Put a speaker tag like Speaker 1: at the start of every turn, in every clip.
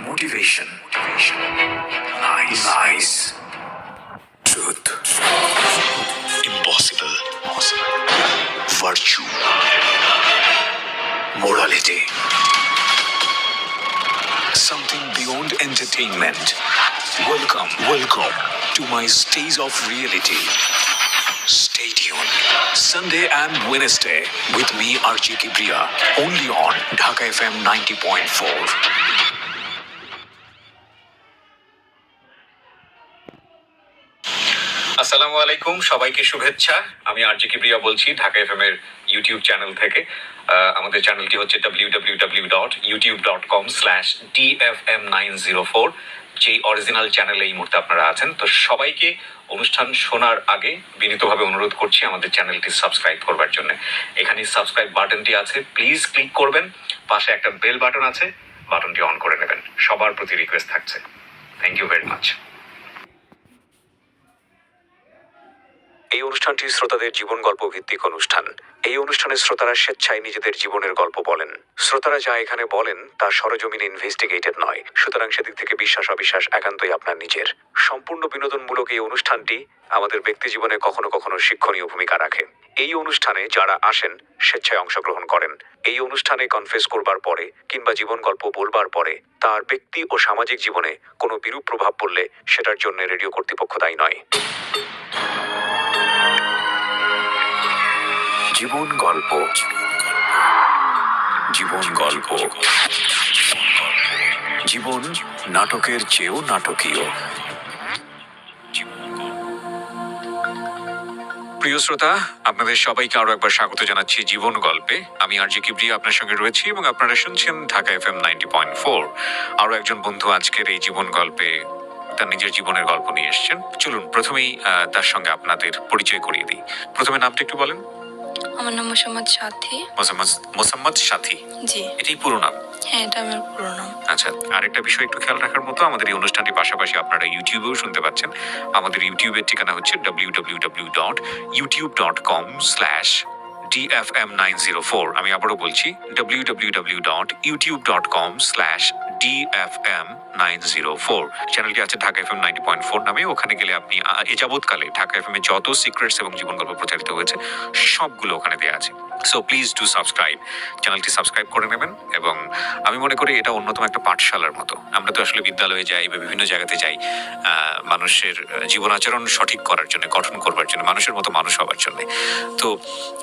Speaker 1: motivation, lies, truth, impossible, virtue, morality, something beyond entertainment. Welcome to my stage of reality. Stay tuned. Sunday and Wednesday with me, RJ Kibriya, only on Dhaka FM 90.4.
Speaker 2: আসসালামু আলাইকুম, সবাইকে শুভেচ্ছা। আমি RJ Kibria বলছি Dhaka FM এর YouTube channel থেকে। আমাদের চ্যানেলটি হচ্ছে www.youtube.com/dfm904, যেই অরিজিনাল চ্যানেলে এই মুহূর্তে আপনারা আছেন। তো সবাইকে অনুষ্ঠান শোনার আগে বিনীতভাবে অনুরোধ করছি আমাদের চ্যানেলটি সাবস্ক্রাইব করবার জন্য। এখানে সাবস্ক্রাইব বাটনটি আছে, প্লিজ ক্লিক করবেন। পাশে একটা বেল বাটন আছে, বাটনটি অন করে নেবেন। সবার প্রতি রিকোয়েস্ট থাকছে। Thank you very much. এই অনুষ্ঠানটি শ্রোতাদের জীবন গল্প ভিত্তিক অনুষ্ঠান। এই অনুষ্ঠানে শ্রোতারা স্বেচ্ছায় নিজেদের জীবনের গল্প বলেন। শ্রোতারা যা এখানে বলেন তা সরজমিনে ইনভেস্টিগেটেড নয়, সুতরাং সেদিক থেকে বিশ্বাস অবিশ্বাস একান্তই আপনার নিজের। সম্পূর্ণ বিনোদনমূলক এই অনুষ্ঠানটি আমাদের ব্যক্তি জীবনে কখনো কখনো শিক্ষণীয় ভূমিকা রাখে। এই অনুষ্ঠানে যারা আসেন স্বেচ্ছায় অংশগ্রহণ করেন। এই অনুষ্ঠানে কনফেস করবার পরে কিংবা জীবন গল্প বলবার পরে তার ব্যক্তি ও সামাজিক জীবনে কোনো বিরূপ প্রভাব পড়লে সেটার জন্য রেডিও কর্তৃপক্ষ দায়ী নয়। জীবন গল্প, জীবন গল্প, জীবন নাটকের চেয়েও নাটকীয়। প্রিয় শ্রোতা, আপনাদের সবাইকে আরো একবার স্বাগত জানাচ্ছি জীবন গল্পে। আমি আরজে কিবরিয়া আপনার সঙ্গে রয়েছি এবং আপনারা শুনছেন ঢাকা এফএম 90.4। আরো একজন বন্ধু আজকের এই জীবন গল্পে তার নিজের জীবনের গল্প নিয়ে এসেছেন। চলুন প্রথমেই তার সঙ্গে আপনাদের পরিচয় করিয়ে দিই। প্রথমে নামটা একটু বলেন।
Speaker 3: আমার নাম মোসাম্মদ সাথী।
Speaker 2: মোসাম্মদ সাথী,
Speaker 3: জি।
Speaker 2: এটাই পুরো নাম?
Speaker 3: হ্যাঁ, এটা আমার পুরো নাম।
Speaker 2: আচ্ছা, আরেকটা বিষয় একটু খেয়াল রাখার মতো, আমাদের এই অনুষ্ঠানটি পাশাপাশি আপনারা ইউটিউবেও শুনতে পাচ্ছেন। আমাদের ইউটিউবের ঠিকানা হচ্ছে www.youtube.com/dfm904। আমি আবারও বলছি www.youtube.com/dfm904। চ্যানেলটি আছে ঢাকা এফএম 90.4 নামে। ওখানে গেলে আপনি এ যাবৎকালে ঢাকা এফএম এ যত সিক্রেটস এবং জীবন গল্প প্রচারিত হয়েছে সবগুলো ওখানে দেওয়া আছে। So please do subscribe. চ্যানেলটি সাবস্ক্রাইব করে নেবেন। এবং আমি মনে করি এটা অন্যতম একটা পাঠশালার মতো। আমরা তো আসলে বিদ্যালয়ে যাই বা বিভিন্ন জায়গাতে যাই মানুষের জীবন আচরণ সঠিক করার জন্য, গঠন করবার জন্য, মানুষের মতো মানুষ হবার জন্য। তো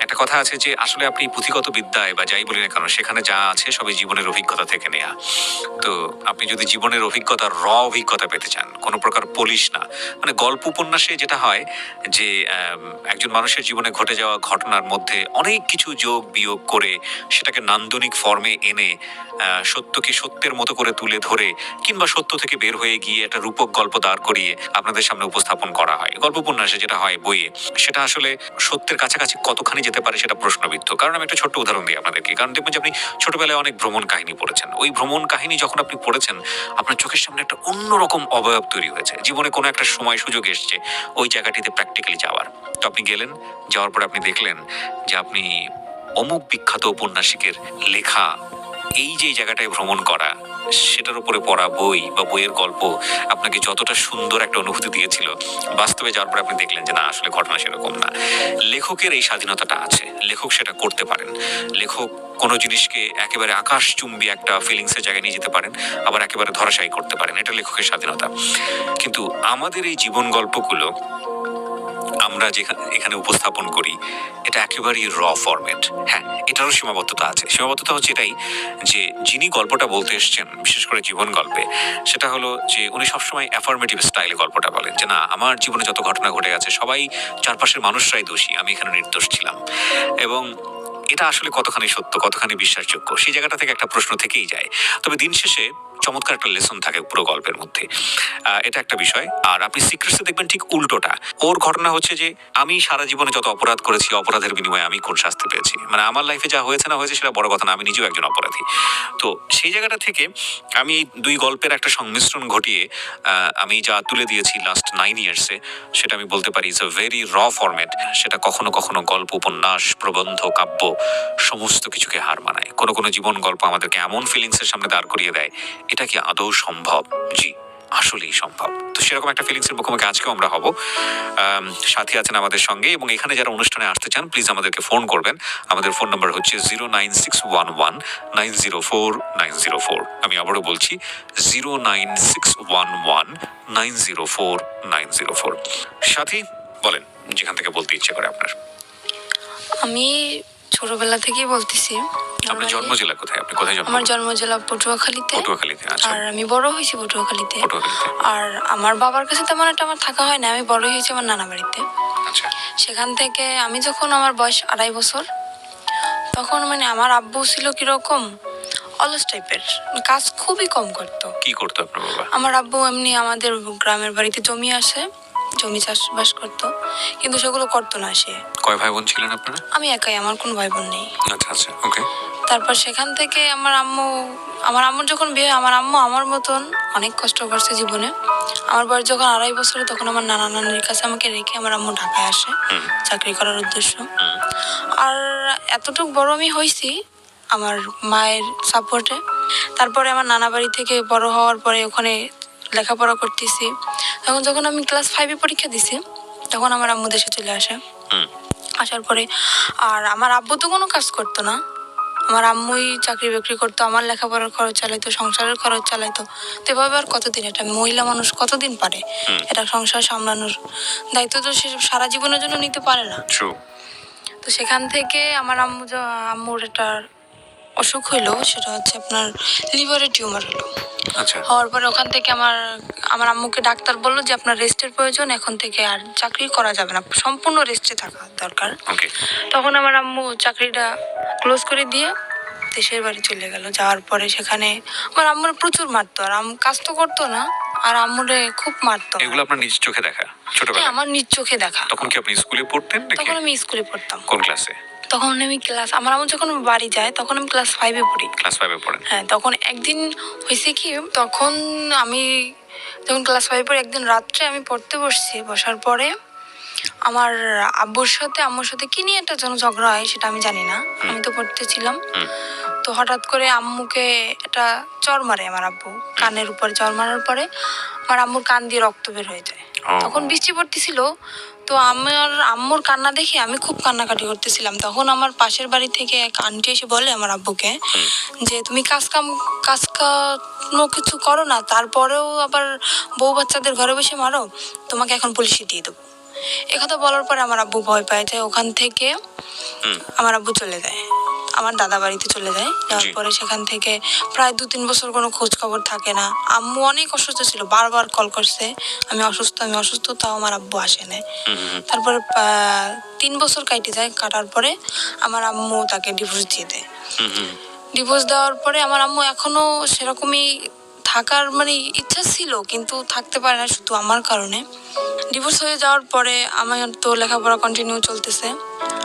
Speaker 2: একটা কথা আছে যে আসলে আপনি পুঁথিগত বিদ্যায় বা যাই বলি না কেন, সেখানে যা আছে সবই জীবনের অভিজ্ঞতা থেকে নেয়া। তো আপনি যদি জীবনের অভিজ্ঞতা, অভিজ্ঞতা পেতে চান, কোনো প্রকার পলিশ না, মানে গল্প উপন্যাসে যেটা হয় যে একজন মানুষের জীবনে ঘটে যাওয়া ঘটনার মধ্যে অনেক কিছু যোগ বিয়োগ করে সেটাকে নান্দনিক ফর্মে এনে সত্যকে সত্যের মতো করে তুলে ধরে কিংবা সত্য থেকে বের হয়ে গিয়ে একটা রূপক গল্প দাঁড় করিয়ে আপনাদের সামনে উপস্থাপন করা হয়। গল্প উপন্যাসে যেটা হয় বইয়ে, সেটা আসলে সত্যের কাছাকাছি কতখানি যেতে পারে সেটা প্রশ্নবিদ্ধ। কারণ আমি একটা ছোট্ট উদাহরণ দিই আপনাদেরকে। কারণ দেখবেন যে আপনি ছোটবেলায় অনেক ভ্রমণ কাহিনী পড়েছেন। ওই ভ্রমণ কাহিনী যখন আপনি পড়েছেন, আপনার চোখের সামনে একটা অন্যরকম অবয়ব তৈরি হয়েছে। জীবনে কোনো একটা সময় সুযোগ এসছে ওই জায়গাটিতে প্র্যাকটিক্যালি যাওয়ার। তো আপনি গেলেন, যাওয়ার পর আপনি দেখলেন যে আপনি অমুক বিখ্যাত ঔপন্যাসিকের লেখা এই যে জায়গাটায় ভ্রমণ করা, সেটার উপরে পড়া বই বা বইয়ের গল্প আপনাকে যতটা সুন্দর একটা অনুভূতি দিয়েছিল, বাস্তবে যাওয়ার পর আপনি দেখলেন যে না, আসলে ঘটনা সেরকম না। লেখকের এই স্বাধীনতাটা আছে, লেখক সেটা করতে পারেন। লেখক কোনো জিনিসকে একেবারে আকাশচুম্বী একটা ফিলিংসের জায়গায় নিয়ে যেতে পারেন, আবার একেবারে ধরাশায়ী করতে পারেন। এটা লেখকের স্বাধীনতা। কিন্তু আমাদের এই জীবন গল্পগুলো আমরা এখানে উপস্থাপন করি, এটা একেবারেই ফরম্যাট। হ্যাঁ, এটারও সীমাবদ্ধতা আছে। সীমাবদ্ধতা হচ্ছে এটাই যে যিনি গল্পটা বলতে এসছেন, বিশেষ করে জীবন গল্পে, সেটা হলো যে উনি সবসময় অ্যাফার্মেটিভ স্টাইলে গল্পটা বলেন যে না, আমার জীবনে যত ঘটনা ঘটে গেছে সবাই, চারপাশের মানুষরাই দোষী, আমি এখানে নির্দোষ ছিলাম। এবং এটা আসলে কতখানি সত্য, কতখানি বিশ্বাসযোগ্য, সেই জায়গাটা থেকে একটা প্রশ্ন থেকেই যায়। তবে দিন শেষে চমৎকার একটা লেসন থাকে পুরো গল্পের মধ্যে। এটা একটা বিষয়। আর আপনি সিক্রেটসে দেখবেন ঠিক উল্টোটা। ওর ঘটনা হচ্ছে যে আমি সারা জীবনে যত অপরাধ করেছি, অপরাধের বিনিময়ে আমি কোন শাস্তি পেয়েছি। মানে আমার লাইফে যা হয়েছে না হয়েছে সেটা বড় কথা না, আমি নিজেও একজন অপরাধী। তো সেই জায়গাটা থেকে আমি এই দুই গল্পের একটা সংমিশ্রণ ঘটিয়ে আমি যা তুলে দিয়েছি লাস্ট 9 ইয়ার্সে, সেটা আমি বলতে পারি ইটস আ ভেরি ফরম্যাট। সেটা কখনো কখনো গল্প, উপন্যাস, প্রবন্ধ, কাব্য সমস্ত কিছুকে হার মানায়। কোনো কোনো জীবন গল্প আমাদেরকে এমন ফিলিংসের সামনে দাঁড় করিয়ে দেয়, এটা কি আদৌ সম্ভব? জি, আসলেই সম্ভব। তো সেরকম একটা ফিলিংস এর মুখোমুখি আজকেও আমরা হব। সাথী আছেন আমাদের সঙ্গে, এবং এখানে যারা অনুষ্ঠানে আসতে চান প্লিজ আমাদেরকে ফোন করবেন। আমাদের ফোন নাম্বার হচ্ছে 09611904904। আমি আবারও বলছি 09611904904। সাথী বলেন, যেখান থেকে বলতে ইচ্ছে করে আপনার।
Speaker 3: আমি ছোটবেলা থেকেই বলতেছি।
Speaker 2: আপনার জন্ম জেলা কোথায়? আপনি কোথায় জন্ম?
Speaker 3: আমার জন্ম জেলা পটুয়াখালীতে।
Speaker 2: পটুয়াখালীতে। আচ্ছা,
Speaker 3: আর আমি বড় হয়েছি পটুয়াখালীতে।
Speaker 2: পটুয়াখালীতে।
Speaker 3: আর আমার বাবার কাছে তেমন একটা আমার থাকা হয় না, আমি বড় হয়েছি আমার নানা বাড়িতে।
Speaker 2: আচ্ছা,
Speaker 3: সেখান থেকে আমি যখন আমার বয়স 2.5 বছর, তখন মানে আমার আব্বু ছিল কিরকম অলস টাইপের, কাজ খুবই কম করতো।
Speaker 2: কি করতো আপনার বাবা?
Speaker 3: আমার আব্বু এমনি আমাদের গ্রামের বাড়িতে জমি আসে, জমি চাষবাস করতো, কিন্তু সেগুলো করতো না সে।
Speaker 2: কয় ভাই বোন ছিলেন আপনারা?
Speaker 3: আমি একাই, আমার কোনো ভাই বোন নেই।
Speaker 2: আচ্ছা আচ্ছা, ওকে।
Speaker 3: তারপর সেখান থেকে আমার আম্মুর যখন বিয়ে হয়, আমার আম্মু আমার মতন অনেক কষ্ট করছে জীবনে। আমার বয়স যখন 2.5 বছর, তখন আমার নানা নানির কাছে আমাকে রেখে আমার আম্মু ঢাকায় আসে চাকরি করার উদ্দেশ্য। আর এতটুকু বড় আমি হয়েছি আমার মায়ের সাপোর্টে। তারপরে আমার নানা বাড়ি থেকে বড় হওয়ার পরে ওখানে লেখাপড়া করতেছি। তখন যখন আমি ক্লাস 5-এ পরীক্ষা দিছি, তখন আমার আম্মু দেশে চলে আসে। আসার পরে আর আমার আব্বু তো কোনো কাজ করতো না, আমার আম্মুই চাকরি বাকরি করতো, আমার লেখাপড়ার খরচ চালাইতো, সংসারের খরচ চালাইতো। তো এভাবে আর কতদিন, এটা মহিলা মানুষ কতদিন পারে এটা সংসার সামলানোর দায়িত্ব? তো সে সারা জীবনের জন্য নিতে পারে না। তো সেখান থেকে আমার আম্মুর একটা অসুখ হইলো, সেটা হচ্ছে আপনার লিভারের টিউমার হলো।
Speaker 2: আচ্ছা,
Speaker 3: হওয়ার পরে ওখান থেকে আমার আম্মুকে ডাক্তার বললো যে আপনার রেস্টের প্রয়োজন, এখন থেকে আর চাকরি করা যাবে না, সম্পূর্ণ রেস্টে থাকা দরকার।
Speaker 2: ওকে।
Speaker 3: তখন আমার আম্মু চাকরিটা ক্লোজ করে দিয়ে দেশের বাড়ি চলে গেল। যাওয়ার পরে সেখানে আমার আম্মুর প্রচুর মারতো, আর কাজ তো করতো না, আর আম্মুরে খুব মারতো।
Speaker 2: এগুলো আপনার নিজ চোখে দেখা
Speaker 3: হ্যাঁ,
Speaker 2: ছোটবেলায়?
Speaker 3: আমার নিজ চোখে দেখা।
Speaker 2: তখন কি আপনি স্কুলে পড়তেন নাকি?
Speaker 3: তখন আমি স্কুলে পড়তাম।
Speaker 2: কোন ক্লাসে?
Speaker 3: তখন আমি আমার আম্মু যখন বাড়ি যায় তখন আমি ক্লাস 5-এ পড়ি।
Speaker 2: ক্লাস 5-এ পড়েন?
Speaker 3: হ্যাঁ, তখন একদিন হয়েছে কি, তখন আমি যখন ক্লাস 5-এ পড়ি, একদিন রাত্রে আমি পড়তে বসছি। বসার পরে আমার আম্মুর সাথে কি নিয়ে একটা যেন ঝগড়া হয়, সেটা আমি জানি না, আমি তো পড়তেছিলাম। তো হঠাৎ করে আম্মুকে একটা চড় মারে আমার আব্বু, কানের উপরে চড় মারার পরে আমার আম্মুর কান দিয়ে রক্ত বের হয়ে যায়। তখন বৃষ্টি পড়তেছিল, তো আমার আম্মুর কান্না দেখে আমি খুব কান্নাকাটি করতেছিলাম। তখন আমার পাশের বাড়ি থেকে এক আন্টি এসে বলে আমার আব্বুকে যে তুমি কাজ কোনো কিছু করো না, তারপরেও আবার বউ বাচ্চাদের ঘরে বসে মারো, তোমাকে এখন পুলিশে দিয়ে দেবো। একথা বলার পরে আমার আব্বু ভয় পায় যায়। ওখান থেকে আমার আব্বু চলে যায়, আমার দাদা বাড়িতে চলে যায়। যাওয়ার পরে সেখান থেকে প্রায় 2-3 বছর কোনো খোঁজ খবর থাকে না। আম্মু অনেক অসুস্থ ছিল, বারবার কল করছে আমি অসুস্থ, তাও আমার আব্বু আসে না। তারপরে 3 বছর কাটে যায়, কাটার পরে আমার আম্মু তাকে ডিভোর্স দিয়ে দেয়। ডিভোর্স দেওয়ার পরে আমার আম্মু এখনো সেরকমই থাকার মানে ইচ্ছা ছিল, কিন্তু থাকতে পারে না শুধু আমার কারণে। ডিভোর্স হয়ে যাওয়ার পরে আমার তো লেখাপড়া কন্টিনিউ চলতেছে।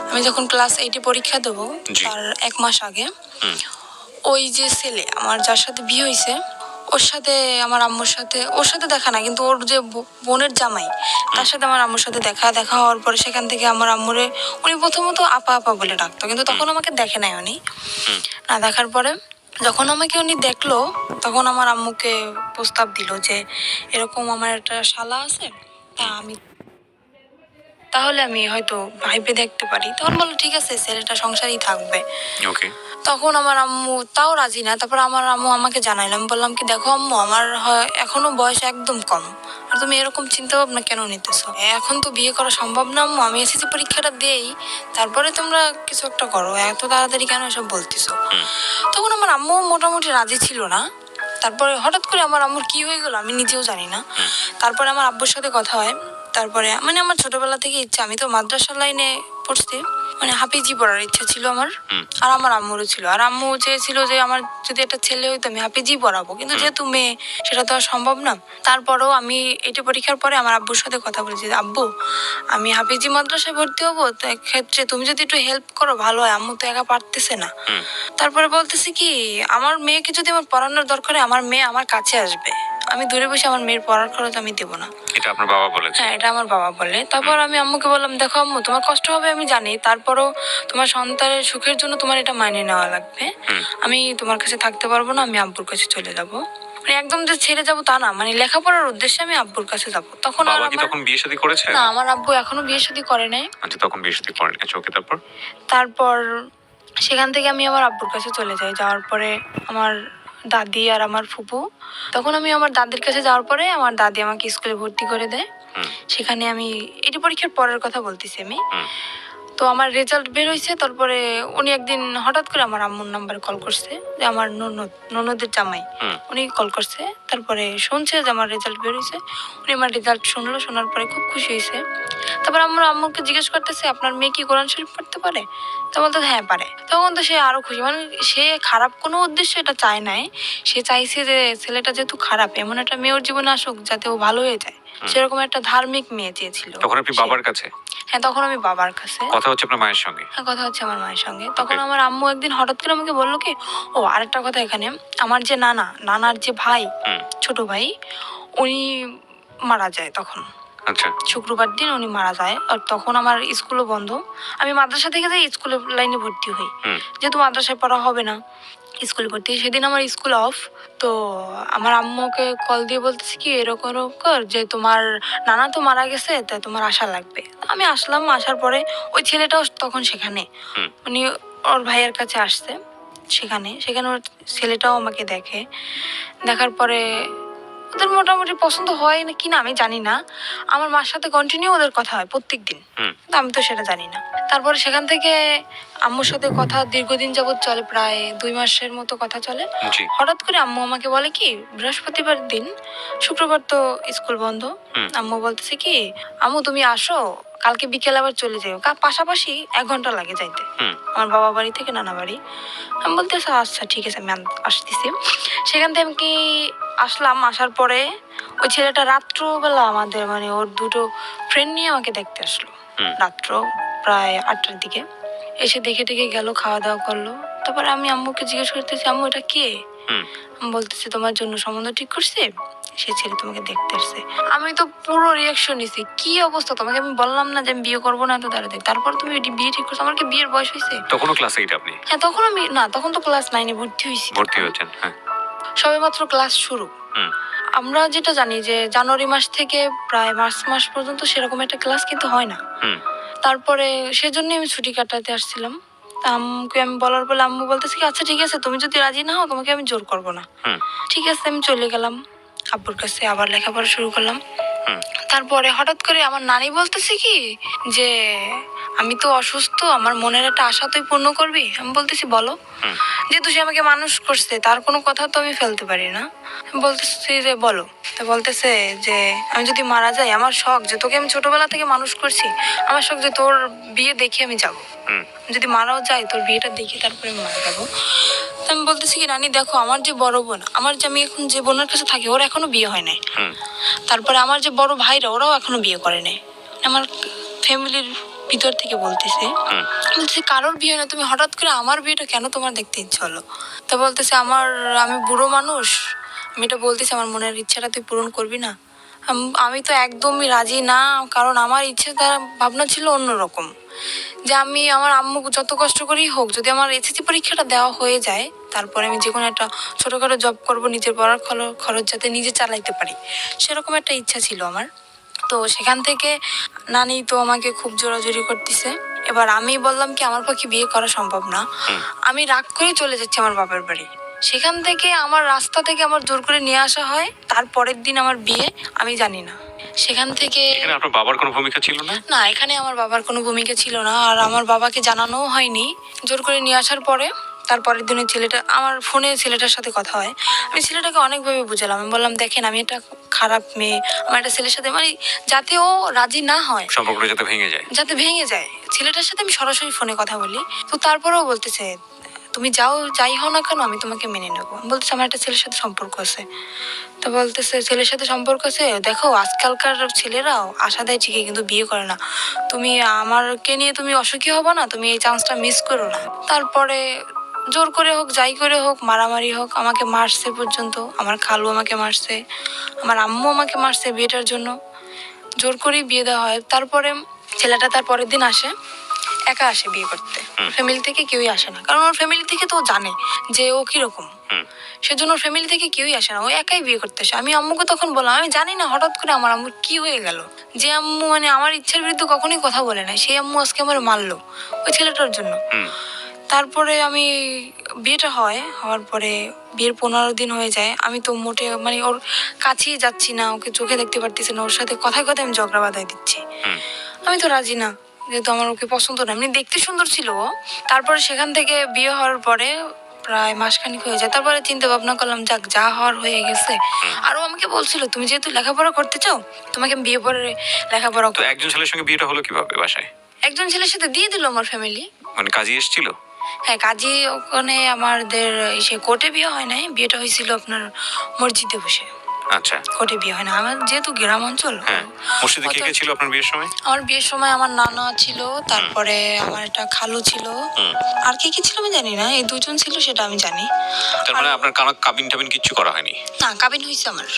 Speaker 3: আমি যখন ক্লাস 8-এ পরীক্ষা দেবো তার 1 মাস আগে ওই যে ছেলে আমার যার সাথে বিয়ে হয়েছে, ওর সাথে আমার আম্মুর সাথে, ওর সাথে দেখা না, কিন্তু ওর যে বোনের জামাই, তার সাথে আমার আম্মুর সাথে দেখা হওয়ার পরে সেখান থেকে আমার আম্মুরে উনি প্রথমত আপা আপা বলে ডাকতো, কিন্তু তখন আমাকে দেখে নাই উনি। না দেখার পরে যখন আমাকে উনি দেখলো, তখন আমার আম্মুকে প্রস্তাব দিল যে এরকম আমার একটা শালা আছে, তাহলে আমি হয়তো ভাইবে দেখতে পারি। তখন বললো ঠিক আছে, ছেলেটা সংসারই থাকবে।
Speaker 2: ওকে।
Speaker 3: তখন আমার আম্মু তাও রাজি না। তারপর আমার আম্মু আমাকে জানাইলো, আমি বললাম কি দেখো আম্মু, আমার এখনো বয়স একদম কম, আর তুমি এরকম চিন্তা ভাবনা কেন নিতেছো? এখন তো বিয়ে করা সম্ভব না আম্মু, আমি এসএসসি পরীক্ষাটা দেই, তারপরে তোমরা কিছু একটা করো, এত তাড়াতাড়ি কেন এসব বলতেছো? তখন আমার আম্মু মোটামুটি রাজি ছিল না। তারপরে হঠাৎ করে আমার আম্মুর কি হয়ে গেল আমি নিজেও জানি না। তারপরে আমার আব্বুর সাথে কথা হয়। তারপরে মানে আমার ছোটবেলা থেকে ইচ্ছা, আমি তো মাদ্রাসা লাইনে পড়ছি, মানে হাফিজি পড়ার ইচ্ছা ছিল আমার, আর আমার আম্মুরও ছিল। আর আম্মু চেয়েছিল যে আমার যদি একটা ছেলে হইতো আমি হাফিজি পড়াবো, কিন্তু যেহেতু মেয়ে সেটা তো আর সম্ভব না। তারপরেও আমি এইটা পরীক্ষার পরে আমার আব্বুর সাথে কথা বলেছি, আব্বু আমি হাফিজি মাদ্রাসায় ভর্তি হবো, তো ক্ষেত্রে তুমি যদি একটু হেল্প করো ভালো হয়, আম্মু তো একা পারতেছে না। তারপরে বলতেছি কি আমার মেয়েকে যদি আমার পড়ানোর দরকার হয়, আমার মেয়ে আমার কাছে আসবে, আমি দূরে বসে আমার মেয়ের পড়ার খরচ আমি দেবো না।
Speaker 2: এটা আপনার বাবা বলেছে?
Speaker 3: হ্যাঁ, এটা আমার বাবা বলে। তারপর আমি আম্মুকে বললাম, দেখো আম্মু, তোমার কষ্ট হবে আমি জানি, তারপরও তোমার সন্তানের সুখের জন্য তোমার এটা মানিয়ে নেওয়া লাগবে। আমি তোমার কাছে থাকতে পারবো না, আমি আব্বুর কাছে চলে যাব। মানে একদম যে ছেড়ে যাবো তা না, মানে লেখাপড়ার উদ্দেশ্যে আমি আব্বুর কাছে যাব। তখন আর
Speaker 2: বাবা কি
Speaker 3: আমার
Speaker 2: তখন বিয়ে শাদী করেছে?
Speaker 3: না, আমার আব্বু এখনো বিয়ে শাদী করে নাই।
Speaker 2: আচ্ছা, তখন বিয়ে শাদী করেন। আচ্ছা, ওকে, তারপর?
Speaker 3: তারপর সেখান থেকে আমি আমার আব্বুর কাছে চলে যাই। যাওয়ার পরে আমার দাদি আর আমার ফুপু, তখন আমি আমার দাদির কাছে যাওয়ার পরে আমার দাদি আমাকে স্কুলে ভর্তি করে দেয়। সেখানে আমি এটি পরীক্ষার পরের কথা বলতেছি আমি। তো আমার রেজাল্ট বের হয়েছে, তারপরে উনি একদিন হঠাৎ করে আমার আম্মুর নাম্বারে কল করছে, যে আমার ননদের জামাই, উনি কল করছে। তারপরে শুনছে যে আমার রেজাল্ট বের হয়েছে। উনি আমার রেজাল্ট শুনলো, শোনার পরে খুব খুশি হয়েছে। তারপর আমরা আম্মুকে জিজ্ঞেস করতেছে, আপনার মেয়ে কি কোরআন শরীফ পড়তে পারে? তো বলতে হ্যাঁ পারে। তখন তো সে আরো খুশি, মানে সে খারাপ কোনো উদ্দেশ্য এটা চায় নাই। সে চাইছে যে ছেলেটা যেহেতু খারাপ, এমন একটা মেয়ে ওর জীবনে আসুক যাতে ও ভালো হয়ে যায়, সেরকম একটা ধার্মিক মেয়ে চেয়েছিল।
Speaker 2: তখন আপনি বাবার কাছে?
Speaker 3: হ্যাঁ, তখন আমি বাবার কাছে।
Speaker 2: কথা হচ্ছে আপনার মায়ের সঙ্গে?
Speaker 3: হ্যাঁ, কথা হচ্ছে আমার মায়ের সঙ্গে। তখন আমার আম্মু একদিন হঠাৎ করে আমাকে বললো কি, ও আরেকটা কথা, এখানে আমার যে নানার যে ভাই, ছোট ভাই, উনি মারা যায় তখন।
Speaker 2: আচ্ছা।
Speaker 3: শুক্রবার দিন উনি মারা যায়। আর তখন আমার স্কুলও বন্ধ। আমি মাদ্রাসা থেকে যাই স্কুলে লাইনে ভর্তি হই, যেহেতু মাদ্রাসায় পড়া হবে না, স্কুলে ভর্তি হই। সেদিন আমার স্কুল অফ। তো আমার আম্মুকে কল দিয়ে বলতেছি কি, এরকম এরকম যে তোমার নানা তো মারা গেছে, তাই তোমার আসা লাগবে। আমি আসলাম। আসার পরে ওই ছেলেটাও তখন সেখানে, উনি ওর ভাইয়ের কাছে আসছে। সেখানে ওর ছেলেটাও আমাকে দেখে। দেখার পরে ওদের মোটামুটি পছন্দ হয় না কিনা আমি জানি না। আমার মার সাথে কন্টিনিউ ওদের কথা হয় প্রত্যেক দিন, কিন্তু আমি তো সেটা জানি না। তারপরে সেখান থেকে আম্মুর সাথে কথা দীর্ঘদিন যাবত চলে, প্রায় 2 মাসের মতো কথা চলে। হঠাৎ করে আম্মু আমাকে বলে কি, বৃহস্পতিবার দিন, শুক্রবার তো স্কুল বন্ধ, আম্মু বলতেছে কি, আম্মু তুমি আসো, কালকে বিকেল আবার চলে যাও। পাশাপাশি 1 ঘন্টা লাগে যাইতে আমার বাবা বাড়ি থেকে নানা বাড়ি। আমি বলতেছি আচ্ছা ঠিক আছে, আমি আসতেছি। সেখান থেকে আমি কি আসলাম। আসার পরে ওই ছেলেটা রাত্রবেলা আমাদের, মানে ওর 2টো ফ্রেন্ড নিয়ে আমাকে দেখতে আসলো রাত্র প্রায় 8টার দিকে। এসে দেখে গেল, খাওয়া দাওয়া করলো। তারপরে আমি আম্মুকে জিজ্ঞেস করতেছি, আম্মু এটা কে? আমি বলতেছি তোমার জন্য সম্বন্ধ ঠিক করছে, সে ছেলে তোমাকে দেখতে আসছে। আমি তো পুরো রিয়াকশন নিছি, কি অবস্থা, তোমাকে আমি বললাম না যে আমি বিয়ে করবো না, তো তাড়াতাড়ি, তারপর তুমি বিয়ে ঠিক করছো। আমার কি বিয়ের বয়স হয়েছে?
Speaker 2: তখনও ক্লাস 8 আপনি?
Speaker 3: হ্যাঁ, তখন আমি না, তখন তো ক্লাস 9-এ ভর্তি হয়েছি।
Speaker 2: ভর্তি হয়েছেন? হ্যাঁ,
Speaker 3: সবেমাত্র ক্লাস শুরু। আমরা যেটা জানি যে জানুয়ারি মাস থেকে প্রায় মার্চ মাস পর্যন্ত সেরকম একটা ক্লাস কিন্তু হয় না। তারপরে সেজন্য আমি ছুটি কাটাতে আসছিলাম। আম্মুকে আমি বলার পরে আম্মু বলতেছে কি, আচ্ছা ঠিক আছে, তুমি যদি রাজি না হও তোমাকে আমি জোর করবো না। ঠিক আছে, আমি চলে গেলাম আব্বুর কাছে, আবার লেখাপড়া শুরু করলাম। তারপরে হঠাৎ করে আমার নানি বলতেছে কি যে, আমি তো অসুস্থ, আমার মনের একটা আশা তুই পূর্ণ করবি। আমি বলতেছি বলো। যেহেতু সে আমাকে মানুষ করছে, তার কোনো কথা তো আমি ফেলতে পারি না। বলতেছি যে বলো। তো বলতেছে যে আমি যদি মারা যাই, আমার শখ যে তোকে আমি ছোটবেলা থেকে মানুষ করছি, আমার শখ যে তোর বিয়ে দেখে আমি যাব, যদি মারাও যাই তোর বিয়েটা দেখে তারপরে আমি মারা যাবো। তো আমি বলতেছি কি, রানী দেখো, আমার যে বড় বোন, আমার যে আমি এখন যে বোনের কাছে থাকি, ওর এখনো বিয়ে হয় নাই। তারপরে আমার যে বড় ভাইরা, ওরাও এখনো বিয়ে করে নাই। আমার ফ্যামিলির ভিতর থেকে বলতেছে কারোর বিয়ে না, তুমি হঠাৎ করে আমার বিয়েটা কেন তোমার দেখতে ইচ্ছে হলো? তো বলতেছে আমি বুড়ো মানুষ, আমি এটা বলতেছি আমার মনের ইচ্ছাটা তুই পূরণ করবি না। আমি তো একদমই রাজি না, কারণ আমার ইচ্ছে ভাবনা ছিল অন্যরকম, যে আমি আমার আম্মু যত কষ্ট করেই হোক, যদি আমার এসএসসি পরীক্ষাটা দেওয়া হয়ে যায়, তারপরে আমি যে কোনো একটা ছোটোখাটো জব করব, নিজের পড়ার খরচ যাতে নিজে চালাইতে পারি, সেরকম একটা ইচ্ছা ছিল আমার। তো সেখান থেকে নানি তো আমাকে খুব জোরাজোরি করতেছে। এবার আমি বললাম কি, আমার পক্ষে বিয়ে করা সম্ভব না। আমি রাগ করে চলে যাচ্ছি আমার বাবার বাড়ি। সেখান থেকে আমার রাস্তা থেকে আমার জোর করে নিয়ে আসা হয়। তারপরের দিন আমার বিয়ে, আমি জানি না। সেখান থেকে
Speaker 2: এখানে আপনার বাবার কোনো ভূমিকা ছিল না?
Speaker 3: না, এখানে আমার বাবার কোনো ভূমিকা ছিল না, আর আমার বাবাকে জানানোও হয়নি। জোর করে নিয়ে আসার পরে তারপরের দিনে আমার ফোনে ছেলেটার সাথে কথা হয়। আমি ছেলেটাকে অনেকভাবে বুঝালাম। আমি বললাম, দেখেন আমি একটা খারাপ মেয়ে, আমার একটা ছেলের সাথে, মানে যাতে ও রাজি না হয়,
Speaker 2: সম্পর্কটা যাতে ভেঙে যায়।
Speaker 3: ছেলেটার সাথে আমি সরাসরি ফোনে কথা বলি। তো তারপরেও বলতেছে, তুমি যাই হও না কেন, আমি তোমাকে মেনে নেবো। বলতেছে আমার একটা ছেলের সাথে সম্পর্ক আছে। তো বলতেছে ছেলের সাথে সম্পর্ক আছে, দেখো আজকালকার ছেলেরাও আশা দেয় ঠিকই, কিন্তু বিয়ে করে না। তুমি আমারকে নিয়ে তুমি অসুখী হবো না, তুমি এই চান্সটা মিস করো না। তারপরে জোর করে হোক, যাই করে হোক, মারামারি হোক, আমাকে মারছে পর্যন্ত। আমার খালু আমাকে মারছে, আমার আম্মু আমাকে মারছে বিয়েটার জন্য। জোর করেই বিয়ে দেওয়া হয়। তারপরে ছেলেটা তার পরের দিন আসে, একা আসে বিয়ে করতে। ফ্যামিলি থেকে কেউই আসে না, কারণ ওর ফ্যামিলি থেকে তো ও জানে যে ও কিরকম, সেজন্য ওর ফ্যামিলি থেকে কেউই আসে না, ও একাই বিয়ে করতে আসে। আমি আম্মুকে তখন বললাম, আমি জানি না হঠাৎ করে আমার আম্মুর কি হয়ে গেল, যে আম্মু মানে আমার ইচ্ছার বিরুদ্ধে কখনোই কথা বলে না, সেই আম্মু আজকে আমার মারলো ওই ছেলেটার জন্য। তারপরে আমি বিয়েটা হওয়ার পরে বিয়ের 15 দিন হয়ে যায়। আমি তো মোটে মানে ওর কাছেই যাচ্ছি না, ওকে চোখে দেখতে পারতেছি না, ওর সাথে কথায় কথায় আমি ঝগড়া বাঁধাই দিচ্ছি। আমি তো রাজি না, যেহেতু আমার ওকে পছন্দ না। এমনি দেখতে সুন্দর ছিল ও। তারপরে সেখান থেকে বিয়ে হওয়ার পরে প্রায় মাসখানিক হয়ে যায়। তারপরে চিন্তা ভাবনা করলাম, যাক, যা হওয়ার হয়ে গেছে। আরো আমাকে বলছিল, তুমি যেহেতু লেখাপড়া করতে চাও, তোমাকে বিয়ে পরে লেখাপড়া
Speaker 2: তো একজন ছেলের সঙ্গে বিয়েটা হলো কিভাবে বাসায়?
Speaker 3: একজন ছেলের সাথে দিয়ে দিল আমার ফ্যামিলি।
Speaker 2: মানে কাজী এসেছিল?
Speaker 3: হ্যাঁ, কাজী ওখানে আমাদের সে কোর্টে বিয়ে হয় নাই, বিয়েটা হয়েছিল আপনার মসজিদে বসে।
Speaker 2: আচ্ছা,
Speaker 3: কোর্টে বিয়ে হয় না, আমার যেহেতু গ্রাম অঞ্চল।
Speaker 2: হ্যাঁ। মসজিদে কে কে ছিল আপনার বিয়ের সময়?
Speaker 3: আমার বিয়ের সময় আমার নানা ছিল, তারপরে আমার একটা খালু ছিল, আর কে কি ছিল আমি জানি না, এই দুজন ছিল সেটা আমি জানি।
Speaker 2: তার মানে আপনার কাবিন টাবিন কিচ্ছু করা হয়নি?
Speaker 3: না, কাবিন হয়েছে আমার।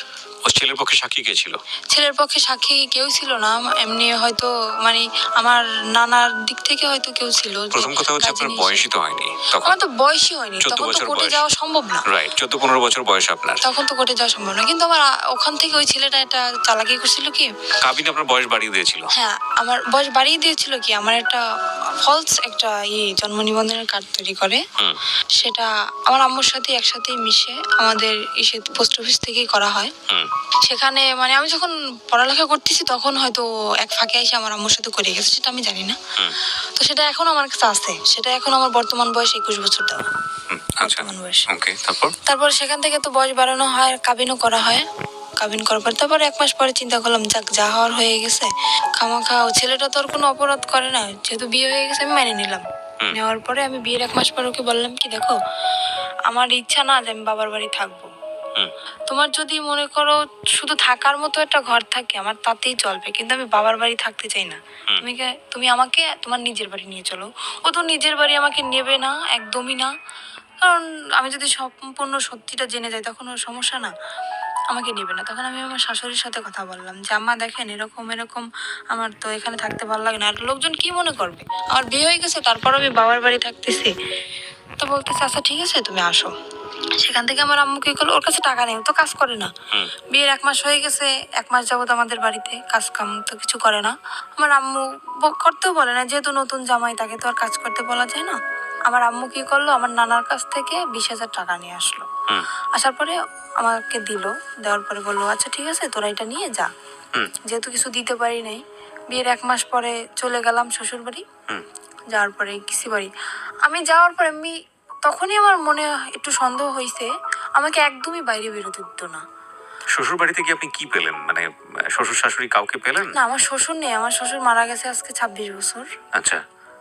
Speaker 2: ও ছেলের পক্ষে সাক্ষী কে ছিল?
Speaker 3: ছেলের পক্ষে সাক্ষী কেউ ছিল না, এমনি হয়তো মানে আমার নানার দিক থেকে হয়তো কেউ ছিল।
Speaker 2: প্রথম কথা হচ্ছে আপনার বয়সই তো হয়নি তখন।
Speaker 3: আমার তো বয়সই হয়নি,
Speaker 2: 14
Speaker 3: তখন তো
Speaker 2: বছর
Speaker 3: কোর্টে
Speaker 2: বয়স।
Speaker 3: যাওয়া সম্ভব না।
Speaker 2: রাইট, 14-15 বছর বয়স আপনার।
Speaker 3: তখন তো কোর্টে যাওয়া সম্ভব না, কিন্তু আমার ওখান থেকে ওই ছেলেটা একটা চালাকি করছিল কি,
Speaker 2: কাবিন আপনার বয়স বাড়িয়ে দিয়েছিল?
Speaker 3: হ্যাঁ, আমার বয়স বাড়িয়ে দিয়েছিল কি, আমার একটা ফলস একটা জন্ম নিবন্ধনের কার্ড তৈরি করে, সেটা আমার আম্মুর সাথে একসাথেই মিশে আমাদের পোস্ট অফিস থেকেই করা হয়। সেখানে মানে আমি যখন পড়ালেখা করতেছি তখন হয়তো এক ফাঁকে এসে আমার আম্মুর সাথে করে গেছে, সেটা আমি জানি না। তো সেটা এখন আমার কাছে আছে, সেটা এখন আমার বর্তমান বয়স 21 বছর দেওয়া। বর্তমান বয়স। তারপর সেখান থেকে তো বয়স বাড়ানো হয়, কাবিনও করা হয়। কাবিন করার পর তারপর 1 মাস পরে চিন্তা করলাম, যাক, যা হওয়ার হয়ে গেছে, খামাখা ও ছেলেটা তো আর কোনো অপরাধ করে না, যেহেতু বিয়ে হয়ে গেছে আমি মেনে নিলাম। নেওয়ার পরে আমি বিয়ের 1 মাস পর ওকে বললাম কি, দেখো, আমার ইচ্ছা না যে আমি বাবার বাড়ি থাকবো। তোমার যদি মনে করো শুধু থাকার মতো একটা ঘর থাকে, আমার তাতেই চলবে, কিন্তু আমি বাবার বাড়ি থাকতে চাই না। তুমি আমাকে তোমার নিজের বাড়ি নিয়ে চলো। ও তো নিজের বাড়ি আমাকে নেবে না, একদমই না, কারণ আমি যদি সম্পূর্ণ সত্যিটা জেনে যাই তখন ওর সমস্যা না, আমাকে নেবে না। তখন আমি আমার শাশুড়ির সাথে কথা বললাম যে, আম্মা দেখেন, এরকম এরকম আমার তো এখানে থাকতে ভালো লাগে না, আর লোকজন কি মনে করবে, আমার বিয়ে হয়ে গেছে তারপর আমি বাবার বাড়ি থাকতেছি। তো বলতেছে, আচ্ছা ঠিক আছে, তুমি আসো। সেখান থেকে আমার আম্মু কি করলো, ওর কাছে টাকা নেই, ও তো কাজ করে না। বিয়ের 1 মাস হয়ে গেছে, 1 মাস যাবত আমাদের বাড়িতে কাজ কাম তো কিছু করে না। আমার আম্মু করতেও বলে না, যেহেতু নতুন জামাই, তাকে তো আর কাজ করতে বলা যায় না। আমার আম্মু কি করলো, আমার নানার কাছ থেকে 20,000 টাকা নিয়ে আসলো। আসার পরে আমাকে দিল, দেওয়ার পরে বললো, আচ্ছা ঠিক আছে, তোরা এটা নিয়ে যা। যেহেতু কিছু দিতে পারি নাই, বিয়ের 1 মাস পরে চলে গেলাম শ্বশুর বাড়ি। যাওয়ার পরে কিসি বাড়ি আমি যাওয়ার পরে আমি তখনই আমার মনে একটু সন্দেহ হয়েছে, আমাকে একদমই বাইরে বেরোতে দিত না।
Speaker 2: শ্বশুর বাড়িতে গিয়ে আপনি কি পেলেন? মানে শ্বশুর শাশুড়ি কাউকে পেলেন?
Speaker 3: না, আমার শ্বশুর নেই, আমার শ্বশুর মারা গেছে আজকে 26 বছর।
Speaker 2: আচ্ছা,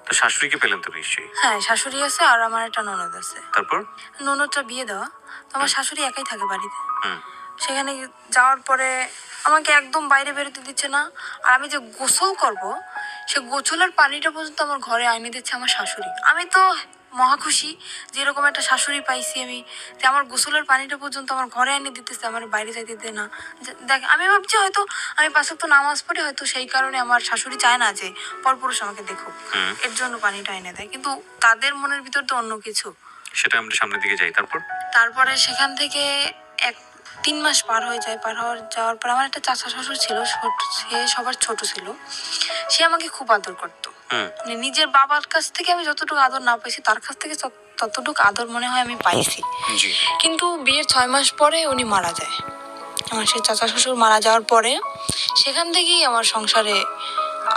Speaker 2: তো শাশুড়িকে পেলেন তো নিশ্চয়ই?
Speaker 3: হ্যাঁ, শাশুড়ি আছে আর আমার একটা ননদ আছে।
Speaker 2: তারপর?
Speaker 3: ননদটা বিয়ে দেওয়া, তো আমার শাশুড়ি একাই থাকে বাড়িতে। সেখানে যাওয়ার পরে আমাকে একদম বাইরে বেরোতে দিচ্ছে না, আর আমি যে গোসল করব, সে গোসলের পানিটা পর্যন্ত আমার ঘরে আইনে দিচ্ছে আমার শাশুড়ি। আমি তো মহা খুশি যে এরকম একটা শাশুড়ি পাইছি আমি, যে আমার গোসলের পানিটা পর্যন্ত আমার ঘরে এনে দিতেছে, আমার বাইরে যাইতে দেয় না। দেখ, আমি ভাবছি হয়তো আমি 5 ওয়াক্ত নামাজ পড়ি, হয়তো সেই কারণে আমার শাশুড়ি চায় না যে পরপুরুষ আমাকে দেখুক, এর জন্য পানিটা এনে দেয়, কিন্তু তাদের মনের ভিতর তো অন্য কিছু।
Speaker 2: সেটা আমরা সামনের দিকে যাই।
Speaker 3: তারপরে সেখান থেকে 3 মাস পার হয়ে যায়। যাওয়ার পর আমার একটা চাচা শ্বশুর ছিল, সে সবার ছোট ছিল, সে আমাকে খুব আদর করতো। মানে নিজের বাবার কাছ থেকে আমি যতটুকু আদর না পাইছি, তার কাছ থেকে ততটুকু আদর মনে হয় আমি পাইছি। কিন্তু বিয়ের 6 মাস পরে উনি মারা যায়। আমার সেই চাচা শ্বশুর মারা যাওয়ার পরে সেখান থেকেই আমার সংসারে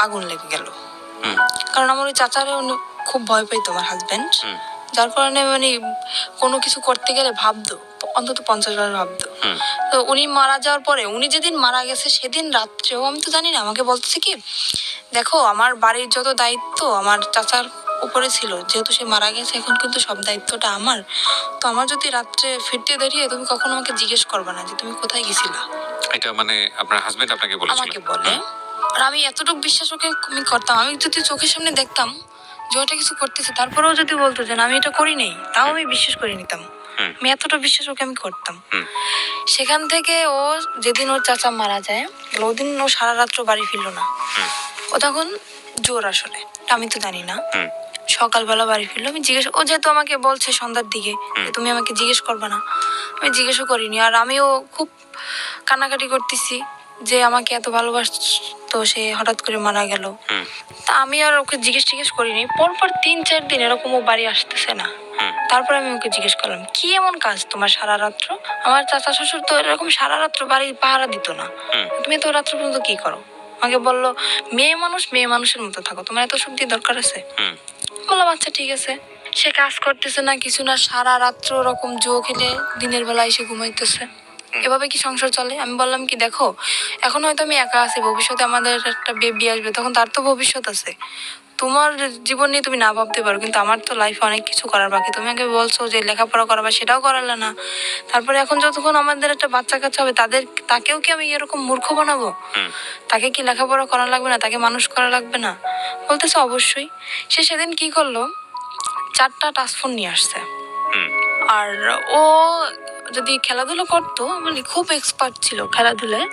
Speaker 3: আগুন লেগে গেল। কারণ আমার ওই চাচারে খুব ভয় পাইতো আমার হাজবেন্ড, যার কারণে মানে কোনো কিছু করতে গেলে ভাবতো, অন্তত 50 বার ভাবতো। তো উনি মারা যাওয়ার পরে, উনি যেদিন মারা গেছে সেদিন রাত্রেও, আমি তো জানি না, আমাকে বলতেছে কি, দেখো, আমার বাড়ির যত দায়িত্ব আমার চাচার উপরে ছিল, যেহেতু সে মারা গেছে এখন কিন্তু সব দায়িত্বটা আমার। তো আমার যদি রাত্রে ফিরতে দাঁড়িয়ে তুমি কখনো আমাকে জিজ্ঞেস করবে না যে তুমি কোথায় গেছিলা।
Speaker 2: এটা মানে আপনার হাজবেন্ড আপনাকে বলেছিল?
Speaker 3: আমাকে বলে। আর আমি এতটুকু বিশ্বাস ওকে আমি করতাম, আমি যদি চোখের সামনে দেখতাম যে ওটা কিছু করতেছে, তারপরেও যদি বলতো যে না আমি এটা করি নাই, তাও আমি বিশ্বাস করে নিতাম। আমি এতটা বিশ্বাস ওকে আমি করতাম। সেখান থেকে ও যেদিন ওর চাচা মারা যায়, ওদিন ও সারা রাত্র বাড়ি ফিরলো না। ও তখন জোর আসলে, আমি তো জানি না। সকালবেলা বাড়ি ফিরলো, আমি জিজ্ঞেস, ও যেহেতু আমাকে বলছে সন্ধ্যার দিকে যে তুমি আমাকে জিজ্ঞেস করবে না, আমি জিজ্ঞেসও করিনি। আর আমিও খুব কান্নাকাটি করতেছি যে আমাকে এত ভালোবাসতো, সে হঠাৎ করে মারা গেল। তা আমি আর ওকে জিজ্ঞেস করিনি। পরপর 3-4 দিন এরকম ও বাড়ি আসতেছে না। তারপর আমি ওকে জিজ্ঞেস করলাম, কি এমন কাজ তোমার সারা রাত্র? আমার চাচা শ্বশুর তো এরকম সারা রাত্র বাড়ি পাহারা দিত না, তুমি তো রাত্র পর্যন্ত কি করো? আমাকে বললো, মেয়ে মানুষ মেয়ে মানুষের মতো থাকো, তোমার এত শক্তি দরকার আছে? বললাম আচ্ছা ঠিক আছে। সে কাজ করতেছে না, কিছু না, সারা রাত্র ওরকম জুয়ো খেলে দিনের বেলা এসে ঘুমাইতেছে। এভাবে কি সংসার চলে? আমি বললাম কি, দেখো এখন হয়তো আমি একা আছি, ভবিষ্যতে আমাদের একটা বেবি আসবে, তখন তার তো ভবিষ্যৎ আছে। তোমার জীবন নিয়ে তুমি না ভাবতে পারো, কিন্তু আমার তো লাইফে অনেক কিছু করার বাকি। তুমি আগে বলছো যে লেখাপড়া করাবা, সেটাও করালে না। তারপরে এখন যতক্ষণ আমাদের একটা বাচ্চা কাচ্চা হবে, তাকেও কি আমি এরকম মূর্খ বানাবো? তাকে কি লেখাপড়া করা লাগবে না? তাকে মানুষ করা লাগবে না? বলতেছে অবশ্যই। সে সেদিন কি করলো, 4টা টাচফোন নিয়ে আসছে। আর ও যদি খেলাধুলো করতো, মানে খুব এক্সপার্ট ছিল খেলাধুলায়,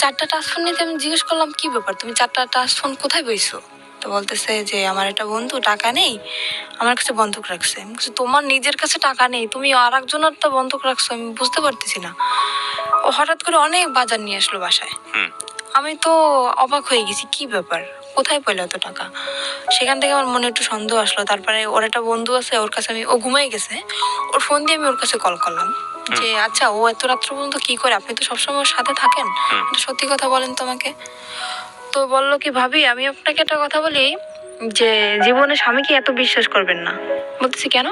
Speaker 3: 4টা টাচফোন নিতে আমি জিজ্ঞেস করলাম কি ব্যাপার, তুমি 4টা টাচফোন কোথায় পেয়েছো? তো বলতেছে যে আমার একটা বন্ধু টাকা নেই, আমার কাছে বন্ধক রাখছে। আমি বলছি, তোমার নিজের কাছে টাকা নেই, তুমি আর একজনের তো বন্ধক রাখছো, আমি বুঝতে পারতেছি না। ও হঠাৎ করে অনেক বাজার নিয়ে আসলো বাসায়। আমি তো অবাক হয়ে গেছি, কি ব্যাপার, কোথায় পেলো এত টাকা? সেখান থেকে আমার মনে একটু সন্দেহ আসলো। তারপরে ওর একটা বন্ধু আছে, ওর কাছে ও ঘুমাই গেছে, ওর ফোন দিয়ে আমি ওর কাছে কল করলাম যে আচ্ছা ও এত রাত্র পর্যন্ত কি করে, আপনি তো সবসময় ওর সাথে থাকেন, সত্যি কথা বলেন তো আমাকে। তো বললো কি, ভাবি আমি আপনাকে একটা কথা বলি, যে জীবনে স্বামীকে এত বিশ্বাস করবেন না। বলতেছি কেন?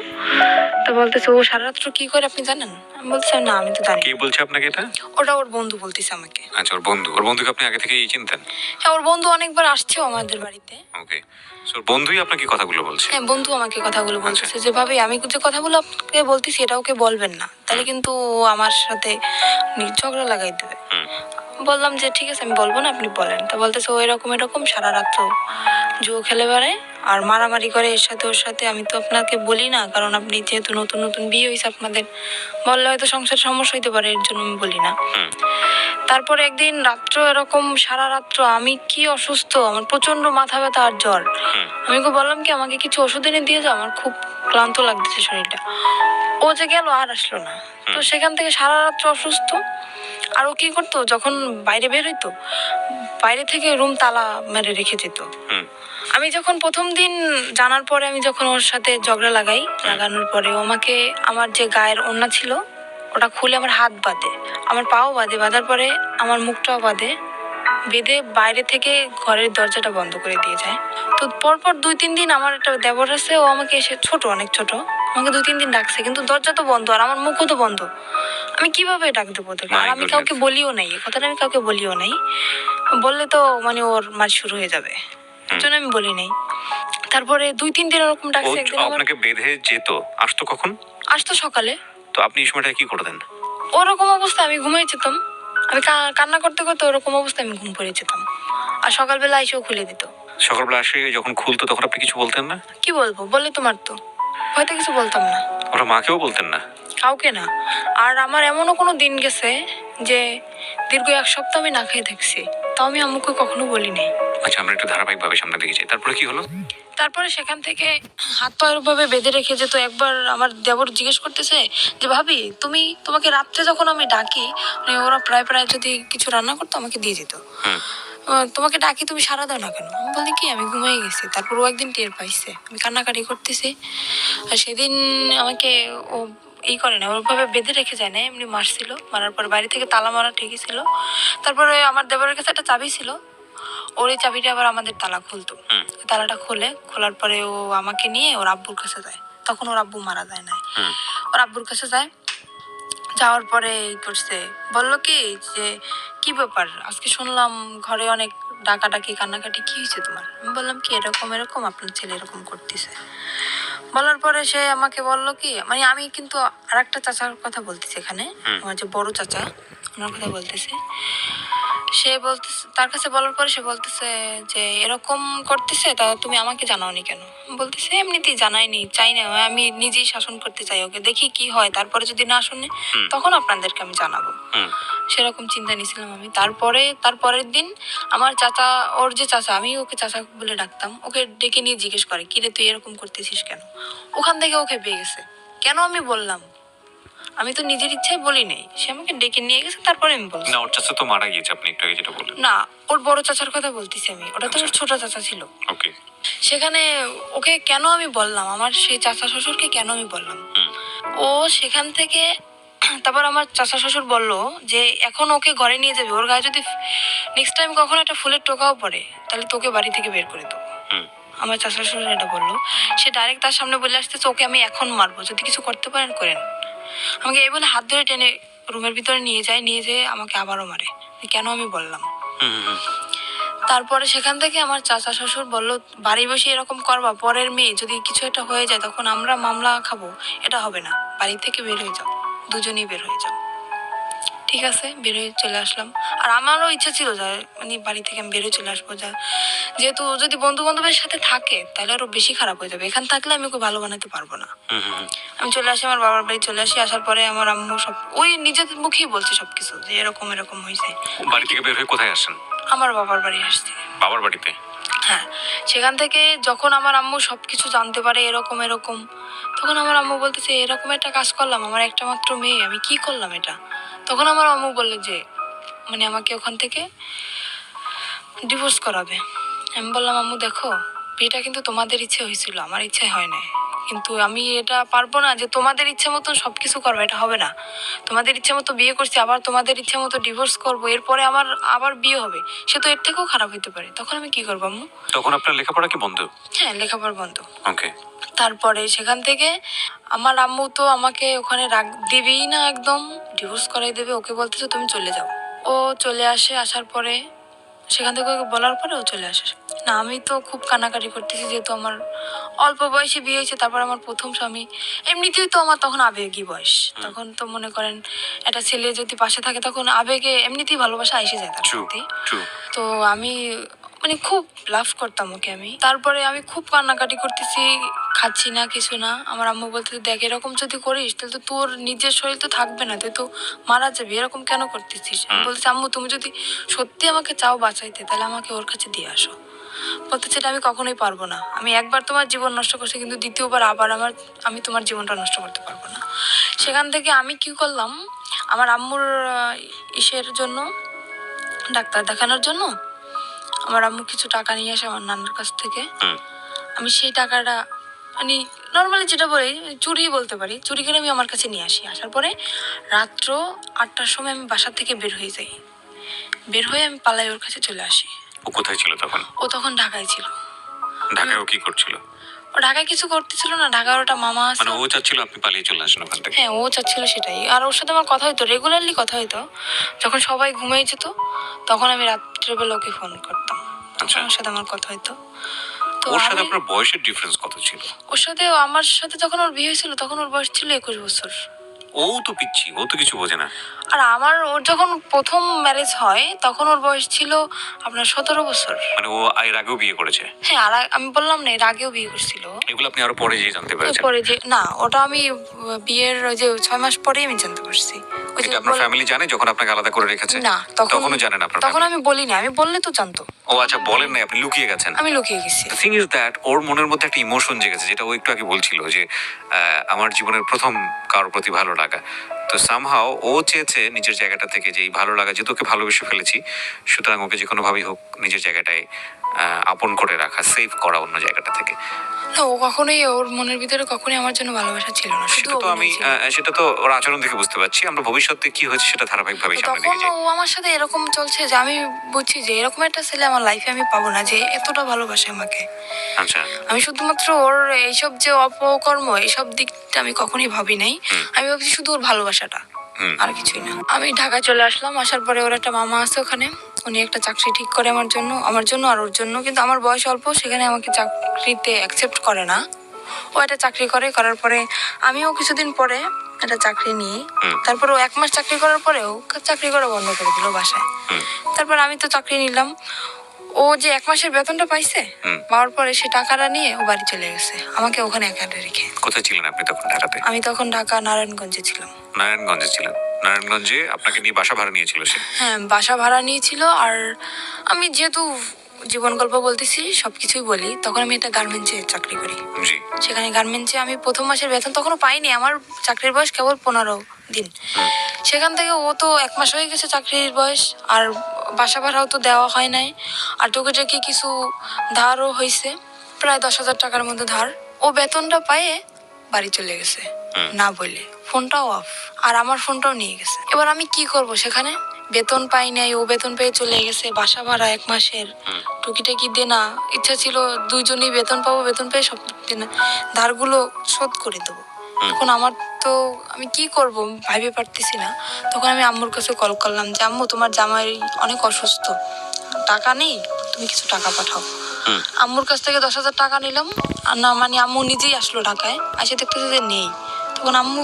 Speaker 3: তো বলতেছে ও সারা রাত্র কি করে আপনি জানেন? আমি বলছি না আমি তো জানি।
Speaker 2: কে বলছে আপনাকে এটা?
Speaker 3: ওটা ওর বন্ধু বলতেছে আমাকে।
Speaker 2: আচ্ছা, ওর বন্ধুকে আপনি আগে থেকেই চিনতেন?
Speaker 3: হ্যাঁ, ওর বন্ধু অনেকবার আসছেও আমাদের বাড়িতে।
Speaker 2: ওকে, সো বন্ধুই আপনাকে কথাগুলো বলছে?
Speaker 3: হ্যাঁ, বন্ধু আমাকে কথাগুলো বলতেছে যে ভাবি আমি যে কথাগুলো আপনাকে বলতেছি এটা ওকে বলবেন না, তাহলে কিন্তু ও আমার সাথে ঝগড়া লাগাই দেবে। বললাম যে ঠিক আছে আমি বলবো না, আপনি বলেন। তো বলতেছে ও এরকম এরকম সারা রাত জুয়ো খেলে বেড়ায় আর মারামারি করে এর সাথে ওর সাথে। আমি তো আপনাকে বলি না, কারণ আপনি যেহেতু নতুন নতুন বিয়ে হয়েছে আপনাদের, বললে হয়তো সংসার সমস্যা হইতে পারে, এর জন্য আমি বলি না। তারপরে একদিন রাত্র এরকম সারা রাত্র আমি কি অসুস্থ, আমার প্রচন্ড মাথা ব্যথা আর জ্বর। আমি ওকে বললাম কি আমাকে কিছু ওষুধ এনে দিয়ে যাও, আমার খুব ক্লান্ত লাগতেছে শরীরটা। ও যে গেল আর আসলো না। তো সেখান থেকে সারা রাত্র অসুস্থ। আর ও কি করতো, যখন বাইরে বের হইতো, বাইরে থেকে রুম তালা মেরে রেখে যেত। আমি যখন প্রথম দিন জানার পরে, আমি যখন ওর সাথে ঝগড়া লাগানোর পরে ও আমাকে আমার যে গায়ের ওড়না ছিল ওটা খুলে আমার হাত বাঁধে, আমার পাও বাঁধে, বাঁধার পরে আমার মুখটাও বাঁধে, বেঁধে বাইরে থেকে ঘরের দরজাটা বন্ধ করে দিয়ে যায়। তো পরপর 2-3 দিন আমার একটা দেবর আছে, ও আমাকে এসে, ছোট অনেক ছোট, আমাকে 2-3 দিন ডাকছে, কিন্তু দরজা তো বন্ধ আর আমার মুখও তো বন্ধ, আমি কিভাবে ডাক দেবো ওদেরকে? আর আমি কাউকে বলিও নাই, এই কথাটা আমি কাউকে বলিও নাই, বললে তো মানে ওর মার শুরু হয়ে যাবে, এর জন্য আমি বলি নাই। তারপরে 2-3 দিন ওরকম ডাকছে। একদিন
Speaker 2: আপনাকে বেঁধে যেত, আসতো কখন?
Speaker 3: আসতো সকালে।
Speaker 2: তো আপনি এই সময়টা কি করতেন?
Speaker 3: ওরকম অবস্থা আমি ঘুমিয়ে যেতাম, আমি কান্না করতে করতে ওরকম অবস্থায় আমি ঘুম পড়ে যেতাম। আর সকালবেলা এসেও খুলে দিত।
Speaker 2: সকালবেলা আসে যখন খুলতো তখন আপনি কিছু বলতেন না?
Speaker 3: কি বলবো, বলে তোমার তো হয়তো কিছু বলতাম না।
Speaker 2: ওরা মাকেও বলতেন না?
Speaker 3: কাউকে না। আর আমার এমনও কোনো দিন গেছে যে দীর্ঘ 1 সপ্তাহ আমি না খেয়ে থাকছি, তাও আমি আম্মুকে কখনো বলি নাই।
Speaker 2: আচ্ছা, আমরা একটু ধারাবাহিকভাবে সামনে দিকে যাই। তারপরে কি হলো?
Speaker 3: তারপরে সেখান থেকে হাত পা ভাবে বেঁধে রেখে যেত। একবার আমার দেবর জিজ্ঞেস করতেছে যে ভাবি তোমাকে রাত্রে যখন আমি ডাকি, মানে ওরা প্রায় প্রায় যদি কিছু রান্না করতো আমাকে দিয়ে যেত, তোমাকে ডাকি তুমি সারা দাও না কেন? আমি বলি কি আমি ঘুমিয়ে গেছি। তারপর ও একদিন টের পাইছে আমি কান্নাকাটি করতেছি, আর সেদিন আমাকে ও করে না, ওরভাবে বেঁধে রেখে যায় না, এমনি মারছিল। মারার পর বাড়ি থেকে তালা মারা ঠিকই ছিল। তারপরে আমার দেবরের কাছে একটা চাবি ছিল, ওর এই চাবিটা আবার আমাদের তালা খুলতো। তালাটা খোলার পরে ও আমাকে নিয়ে ওর আব্বুর কাছে যায়। তখন ওর আব্বু মারা যায় না, ওর আব্বুর কাছে যায়। যাওয়ার পরে করছে, বললো কি যে কি ব্যাপার, আজকে শুনলাম ঘরে অনেক ডাকাডাকি কান্নাকাটি, কি হয়েছে তোমার? আমি বললাম কি এরকম এরকম আপনার ছেলে এরকম করতেছে। বলার পরে সে আমাকে বললো কি, মানে আমি কিন্তু আর একটা চাচার কথা বলতেছি এখানে, আমার যে বড় চাচা ওনার কথা বলতেছে। সে বলতেছে, তার কাছে বলার পরে সে বলতেছে যে এরকম করতেছে, তা তুমি আমাকে জানাওনি কেন? বলতেছে এমনিতেই জানাইনি, চাই না, আমি নিজেই শাসন করতে চাই ওকে, দেখি কি হয়, তারপরে যদি না শুনে তখন আপনাদেরকে আমি জানাবো। সেরকম চিন্তা নিয়েছিলাম আমি। তারপরের দিন আমার চাচা, ওর যে চাচা, আমি ওকে চাচা বলে ডাকতাম, ওকে ডেকে নিয়ে জিজ্ঞেস করে কিরে তুই এরকম করতেছিস কেন? ওখান থেকে ওকে পেয়ে গেছে। কেন আমি বললাম? আমি তো নিজের ইচ্ছায় বলি নাই, সে আমাকে ডেকে নিয়ে গেছে, তারপরে আমি বলছি।
Speaker 2: না, ওর চাচা তো মারা গিয়েছে, আপনি একটু আগে যেটা বললেন।
Speaker 3: না, ওর বড় চাচার কথা বলতেছি আমি, ওটা তো ওর ছোট চাচা ছিল।
Speaker 2: ওকে।
Speaker 3: সেখানে ওকে কেন আমি বললাম, আমার সেই চাচা শ্বশুরকে কেন আমি বললাম, ও সেখান থেকে তারপর আমার চাচা শ্বশুর বলল যে এখন ওকে ঘরে নিয়ে যাবে, ওর গায়ে যদি নেক্সট টাইম কখনো একটা ফুলের টোকাও পড়ে তাহলে তোকে বাড়ি থেকে বের করে দেবো। আমার চাচা শ্বশুর এটা বললো। সে ডাইরেক্ট তার সামনে বলে আসতেছে ওকে আমি এখন মারবো, যদি কিছু করতে পারেন করেন। আমাকে এই বলে হাত ধরে টেনে রুমের ভিতরে নিয়ে যেয়ে আমাকে আবারও মারে। কেন আমি বললাম। তারপরে সেখান থেকে আমার চাচা শ্বশুর বলল বাড়ি বসে এরকম করবা, পরের মেয়ে যদি কিছু একটা হয়ে যায় তখন আমরা মামলা খাবো, এটা হবে না, বাড়ি থেকে বের হয়ে যাও, দুজনেই বের হয়ে যাও। ঠিক আছে, বের হয়ে চলে আসলাম। আর আমারও ইচ্ছা ছিল যে মানে বাড়ি থেকে আমি বের হয়ে চলে আসবো, যেহেতু যদি বন্ধু বান্ধবের সাথে থাকে তাহলে আরো বেশি খারাপ হয়ে যাবে, এখানে থাকলে আমি ওকে ভালো বানাতে পারবো না। আমি চলে আসি, আমার বাবার বাড়ি চলে আসি। আসার পরে আমার আম্মু সব ওই নিজের মুখেই বলছে সবকিছু, যে এরকম এরকম হয়েছে।
Speaker 2: বাড়ি থেকে বের হয়ে কোথায় আসেন?
Speaker 3: আমার বাবার বাড়ি আসছে।
Speaker 2: বাবার বাড়িতে?
Speaker 3: হ্যাঁ। সেখান থেকে যখন আমার আম্মু সবকিছু জানতে পারে এরকম এরকম, তখন আমার আম্মু বলতেছে এরকম একটা কাজ করলাম, আমার একটা মাত্র মেয়ে, আমি কি করলাম এটা? তখন আমার আম্মু বললে যে মানে আমাকে ওখান থেকে ডিভোর্স করাবে। আমি বললাম আম্মু দেখো, বিয়েটা কিন্তু তোমাদের ইচ্ছে হয়েছিল, আমার ইচ্ছাই হয় না, কিন্তু আমি এটা পারবো না যে তোমাদের ইচ্ছে মতো সবকিছু করবো, এটা হবে না। তোমাদের ইচ্ছে মতো বিয়ে করছি, আবার তোমাদের ইচ্ছে মতো ডিভোর্স করবো, এরপরে আমার আবার বিয়ে হবে, সে তো এর থেকেও খারাপ হতে পারে। তখন আমি কি করবো আম্মু?
Speaker 2: তখন আপনার লেখাপড়া কি বন্ধ?
Speaker 3: হ্যাঁ, লেখাপড়া বন্ধ।
Speaker 2: ওকে।
Speaker 3: তারপরে সেখান থেকে আমার আম্মু তো আমাকে ওখানে রাখ দিবেই না, একদম ডিভোর্স করাই দেবে। ওকে বলতেছে তুমি চলে যাও। ও চলে আসে, আসার পরে সেখান থেকে ওকে বলার পরে ও চলে আসে। না, আমি তো খুব কানাকাটি করতেছি, যেহেতু আমার অল্প বয়সে বিয়ে হয়েছে, তারপর আমার প্রথম স্বামী। এমনিতেই তো আমার তখন আবেগী বয়স, তখন তো মনে করেন একটা ছেলে যদি পাশে থাকে তখন আবেগে এমনিতেই ভালোবাসা এসে যায় তার প্রতি। তো আমি মানে খুব লাভ করতাম ওকে আমি। তারপরে আমি খুব কান্নাকাটি করতেছি, খাচ্ছি না, কিছু না। আমার আম্মু বলতে দেখ এরকম যদি করিস তাহলে তো তোর নিজের শরীর তো থাকবে না, তুই তো মারা যাবি, এরকম কেন করতেছিস? আমি বলছি আম্মু তুমি যদি সত্যি আমাকে চাও বাঁচাইতে তাহলে আমাকে ওর কাছে দিয়ে আসো। বলতেছে এটা আমি কখনোই পারবো না, আমি একবার তোমার জীবন নষ্ট করছি, কিন্তু দ্বিতীয়বার আবার আমি তোমার জীবনটা নষ্ট করতে পারবো না। সেখান থেকে আমি কি করলাম, আমার আম্মুর ইসের জন্য, ডাক্তার দেখানোর জন্য আমার আম্মু কিছু টাকা নিয়ে আসে আমার নানার কাছ থেকে। আমি সেই টাকাটা মানে নর্মালি যেটা বলি চুরি বলতে পারি, চুরি করে আমি আমার কাছে নিয়ে আসি। আসার পরে রাত্র 8টার সময় আমি বাসা থেকে বের হয়ে যাই, বের হয়ে আমি পালাই ওর কাছে চলে আসি।
Speaker 2: ও কোথায় ছিল তখন?
Speaker 3: ও তখন ঢাকায় ছিল।
Speaker 2: ঢাকায় ও কি করছিল?
Speaker 3: ও ঢাকায় কিছু করতেছিল না, ঢাকার ওটা মামা আছে।
Speaker 2: মানে ও চাচ্ছিল আপনি পালিয়ে চলে আসেন ওখান থেকে?
Speaker 3: হ্যাঁ, ও চাচ্ছিল সেটাই। আর ওর সাথে আমার কথা হইতো, রেগুলারলি কথা হইতো। যখন সবাই ঘুমিয়ে যেত তখন আমি রাত্রেবেলা ওকে ফোন করতাম,
Speaker 2: আচ্ছা।
Speaker 3: ওর সাথে আমার কথা হইতো। তো
Speaker 2: ওর সাথে আপনার বয়সের ডিফারেন্স কত ছিল?
Speaker 3: ওর সাথে আমার সাথে যখন ওর বিয়ে হয়েছিল তখন ওর বয়স ছিল 21 বছর।
Speaker 2: ও তো পিচ্ছি, ও তো কিছু বোঝে না।
Speaker 3: আর ওর যখন প্রথম ম্যারেজ হয় তখন ওর বয়স ছিল আপনার 17 বছর।
Speaker 2: মানে ও এর আগেও বিয়ে করেছে?
Speaker 3: হ্যাঁ, আর আমি বললাম না, এর আগেও বিয়ে করছিল।
Speaker 2: এগুলো আপনি আরো পরে জানতে পেরেছেন?
Speaker 3: পরে যে না, ওটা আমি বিয়ের ওই যে 6 মাস পরেই আমি জানতে পারছি। ওই যে
Speaker 2: এটা আপনার ফ্যামিলি জানে যখন আপনাকে আলাদা করে রেখেছে?
Speaker 3: না,
Speaker 2: তখনও জানেন আপনার
Speaker 3: তখন আমি বলি না, আমি বললে তো জানতো।
Speaker 2: ও আচ্ছা, বলেন নাই, আপনি লুকিয়ে গেছেন?
Speaker 3: আমি লুকিয়ে গেছি।
Speaker 2: দ্য থিং ইজ দ্যাট ওর মনের মধ্যে একটা ইমোশন জেগেছে, যেটা ও একটু আগে বলছিল যে আমার জীবনের প্রথম কারোর প্রতি ভালো লাগা। তো সামহাও ও চেয়েছে নিজের জায়গাটা থেকে যে এই ভালো লাগা, যেহেতু ওকে ভালোবেসে ফেলেছি, সুতরাং ওকে যে কোনোভাবেই হোক নিজের জায়গাটায় আপন করে রাখা, সেভ করা অন্য জায়গাটা থেকে।
Speaker 3: না, ও কখনোই, ওর মনের ভিতরে কখনোই আমার জন্য ভালোবাসা ছিল না, শুধু
Speaker 2: সেটা তো আমি সেটা তো ওর আচরণ দেখে বুঝতে পারছি। আমরা ভবিষ্যতে কি হয়েছে সেটা ধারাবাহিকভাবে সামনে
Speaker 3: তখন
Speaker 2: দেখে যাই।
Speaker 3: ও আমার সাথে এরকম চলছে যে আমি বুঝছি যে এরকম একটা ছেলে আমার লাইফে আমি পাবো না, যে এতটা ভালোবাসে আমাকে।
Speaker 2: আচ্ছা।
Speaker 3: আমি শুধুমাত্র ওর এইসব যে অপকর্ম এইসব দিকটা আমি কখনোই ভাবি নাই। আমি ভাবছি শুধু ওর ভালোবাসাটা, আর কিছুই না। আমি ঢাকা চলে আসলাম, আসার পরে ওর একটা মামা আছে ওখানে, উনি একটা চাকরি ঠিক করে আমার জন্য আর ওর জন্য। কিন্তু আমার বয়স অল্প, সেখানে আমাকে চাকরিতে অ্যাকসেপ্ট করে না। ও একটা চাকরি করার পরে আমিও কিছুদিন পরে একটা চাকরি নিই। তারপর ও 1 মাস চাকরি করার পরে ও চাকরি করা বন্ধ করে দিল বাসায়। তারপর আমি তো চাকরি নিলাম। ও যে 1 মাসের বেতনটা পাইছে, পাওয়ার পরে সে টাকাটা নিয়ে ও বাড়ি চলে গেছে, আমাকে ওখানে একা রেখে।
Speaker 2: কোথায় ছিলেন আপনি তখন ঢাকাতে?
Speaker 3: আমি তখন ঢাকা নারায়ণগঞ্জে ছিলাম।
Speaker 2: নারায়ণগঞ্জে ছিলেন। নারায়ণগঞ্জে আপনাকে নিয়ে বাসা ভাড়া নিয়েছিল সে?
Speaker 3: হ্যাঁ, বাসা ভাড়া নিয়েছিল। আর আমি যেহেতু জীবন গল্প বলতেছি, সবকিছুই বলি, তখন আমি একটা গার্মেন্টসে চাকরি করি।
Speaker 2: জি।
Speaker 3: সেখানে গার্মেন্টসে আমি 1ম মাসের বেতন তখনও পাইনি, আমার চাকরির বয়স কেবল 15 দিন। সেখান থেকে ও তো 1 মাস হয়ে গেছে চাকরির বয়স, আর বাসা ভাড়াও তো দেওয়া হয় নাই, আর টুকিটাকি কিছু ধারও হয়েছে, প্রায় 10,000 টাকার মতো ধার। ও বেতনটা পায়ে বাড়ি চলে গেছে না বলে, ফোনটাও অফ, আর আমার ফোনটাও নিয়ে গেছে। এবার আমি কি করব? সেখানে বেতন পাই নাই, ও বেতন পেয়ে চলে গেছে, বাসা ভাড়া 1 মাসের, টুকিটাকি দেনা, ইচ্ছা ছিল দুইজনই বেতন পাবো, বেতন পেয়ে সব দেনা ধারগুলো শোধ করে দেবো। এখন আমার তো আমি কি করব ভাবতে পারতেছি না। তখন আমি আম্মুর কাছে কল করলাম যে আম্মু, তোমার জামাই অনেক অসুস্থ, টাকা নেই, তুমি কিছু টাকা পাঠাও। আম্মুর কাছ থেকে 10,000 টাকা নিলাম, আর না মানে আম্মু নিজেই আসলো ঢাকায়, এসে দেখতেছে যে নেই। তখন আম্মু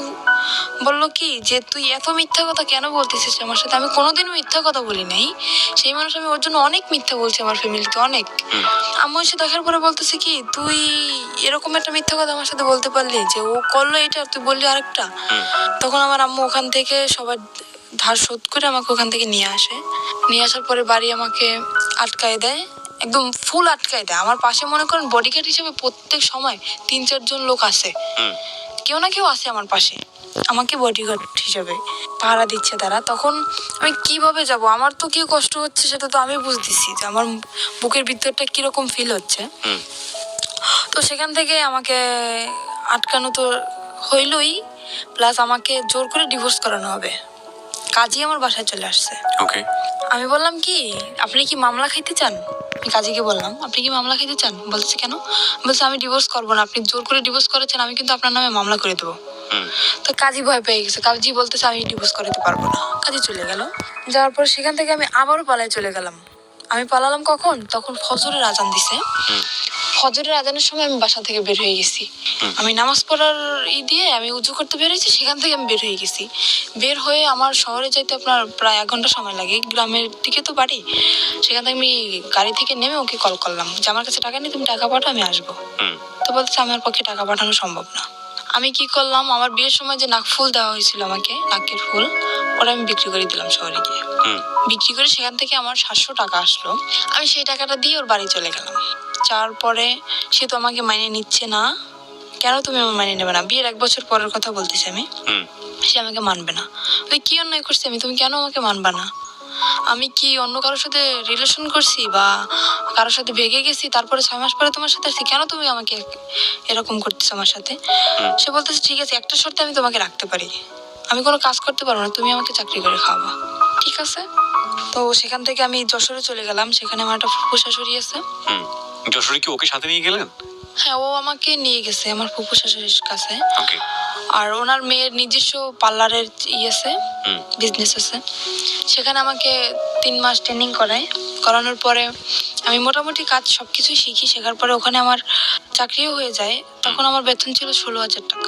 Speaker 3: বললো কি যে তুই এত মিথ্যা কথা কেন বলতেছিস আমার সাথে? আমি কোনোদিনও মিথ্যা কথা বলি নাই, সেই মানুষ আমি ওর জন্য অনেক মিথ্যা বলছি আমার ফ্যামিলিতে অনেক। আম্মু এসে দেখার পরে বলতেছে কি, তুই এরকম একটা মিথ্যা কথা আমার সাথে বলতে পারলি যে ও করলো এটা আর তুই বললি আরেকটা। তখন আমার আম্মু ওখান থেকে সবার ধার শোধ করে আমাকে ওখান থেকে নিয়ে আসে। নিয়ে আসার পরে বাড়ি আমাকে আটকায় দেয়, একদম ফুল আটকায় দেয়। আমার পাশে মনে করেন বডিগার্ড হিসেবে প্রত্যেক সময় 3-4 জন লোক আছে, কেউ না কেউ আছে আমার পাশে, আমাকে বডিগার্ড হিসেবে পাহারা দিচ্ছে তারা। তখন আমি কিভাবে যাব? আমার তো কি কষ্ট হচ্ছে সেটা তো আমি বুঝতেছি, যে আমার বুকের ভিতরটা কিরকম ফিল হচ্ছে। তো সেখান থেকে আমাকে আটকানো তো হইলই, প্লাস আমাকে জোর করে ডিভোর্স করানো হবে। কাজী আমার বাসায় চলে আসছে।
Speaker 2: ওকে।
Speaker 3: আমি বললাম কি, আপনি কি মামলা খাইতে চান? আমি কাজীকে বললাম, আপনি কি মামলা খাইতে চান? বলছে কেন? বলছে আমি ডিভোর্স করবো না, আপনি জোর করে ডিভোর্স করেছেন, আমি কিন্তু আপনার নামে মামলা করে দেবো। তো কাজী ভয় পেয়ে গেছে, কাজী বলতেছে আমি ডিভোর্স করাতে পারবো না। কাজী চলে গেল। যাওয়ার পর সেখান থেকে আমি আবারও পালায় চলে গেলাম। আমি পালালাম কখন? তখন ফজরের আজান দিছে। ফজরের আজানের সময় আমি বাসা থেকে বের হয়ে গেছি। আমি নামাজ পড়ার দিয়ে আমি উজু করতে বের হয়েছি, সেখান থেকে আমি বের হয়ে গেছি। বের হয়ে আমার শহরে যাইতে আপনার প্রায় 1 ঘন্টা সময় লাগে, গ্রামের দিকে তো বাড়ি। সেখান থেকে আমি গাড়ি থেকে নেমে ওকে কল করলাম যে আমার কাছে টাকা নেই, তুমি টাকা পাঠাও, আমি আসবো। তো বলছে আমার পক্ষে টাকা পাঠানো সম্ভব না। আমি কি করলাম, আমার বিয়ের সময় যে নাকফুল দেওয়া হয়েছিল আমাকে, নাকের ফুল, ওটা আমি বিক্রি করে দিলাম শহরে গিয়ে। বিক্রি করে সেখান থেকে আমার 700 টাকা আসলো। আমি সেই টাকাটা দিয়ে ওর বাড়ি চলে গেলাম। যাওয়ার পরে সে তো আমাকে মাইনে নিচ্ছে না। কেন তুমি আমার মাইনে নেবে না? বিয়ের 1 বছর পরের কথা বলতেছি আমি। সে আমাকে মানবে না। ওই কি অন্যায় করছি আমি? তুমি কেন আমাকে মানবা না? আমি কি অন্য কারোর সাথে রিলেশন করছি বা কারোর সাথে ভেগে গেছি, তারপরে 6 মাস পরে তোমার সাথে আসছি? কেন তুমি আমাকে এরকম করতেছো আমার সাথে? সে বলতেছে ঠিক আছে, একটা শর্তে আমি তোমাকে রাখতে পারি, আমি কোনো কাজ করতে পারবো না, তুমি আমাকে চাকরি করে খাওয়াবা। ঠিক আছে। তো সেখান থেকে আমি যশোরে চলে গেলাম। সেখানে আমার একটা ফুফু শাশুড়ি আছে।
Speaker 2: যশোরে কি ওকে সাথে নিয়ে গেলেন?
Speaker 3: হ্যাঁ, ও আমাকে নিয়ে গেছে আমার ফুফু শাশুড়ির কাছে।
Speaker 2: ওকে।
Speaker 3: আর ওনার মেয়ের নিজস্ব পার্লারের আছে, বিজনেস আছে। সেখানে আমাকে 3 মাস ট্রেনিং করানোর পরে আমি মোটামুটি কাজ সবকিছুই শিখি। শেখার পরে ওখানে আমার চাকরিও হয়ে যায়। তখন আমার বেতন ছিল 16,000 টাকা।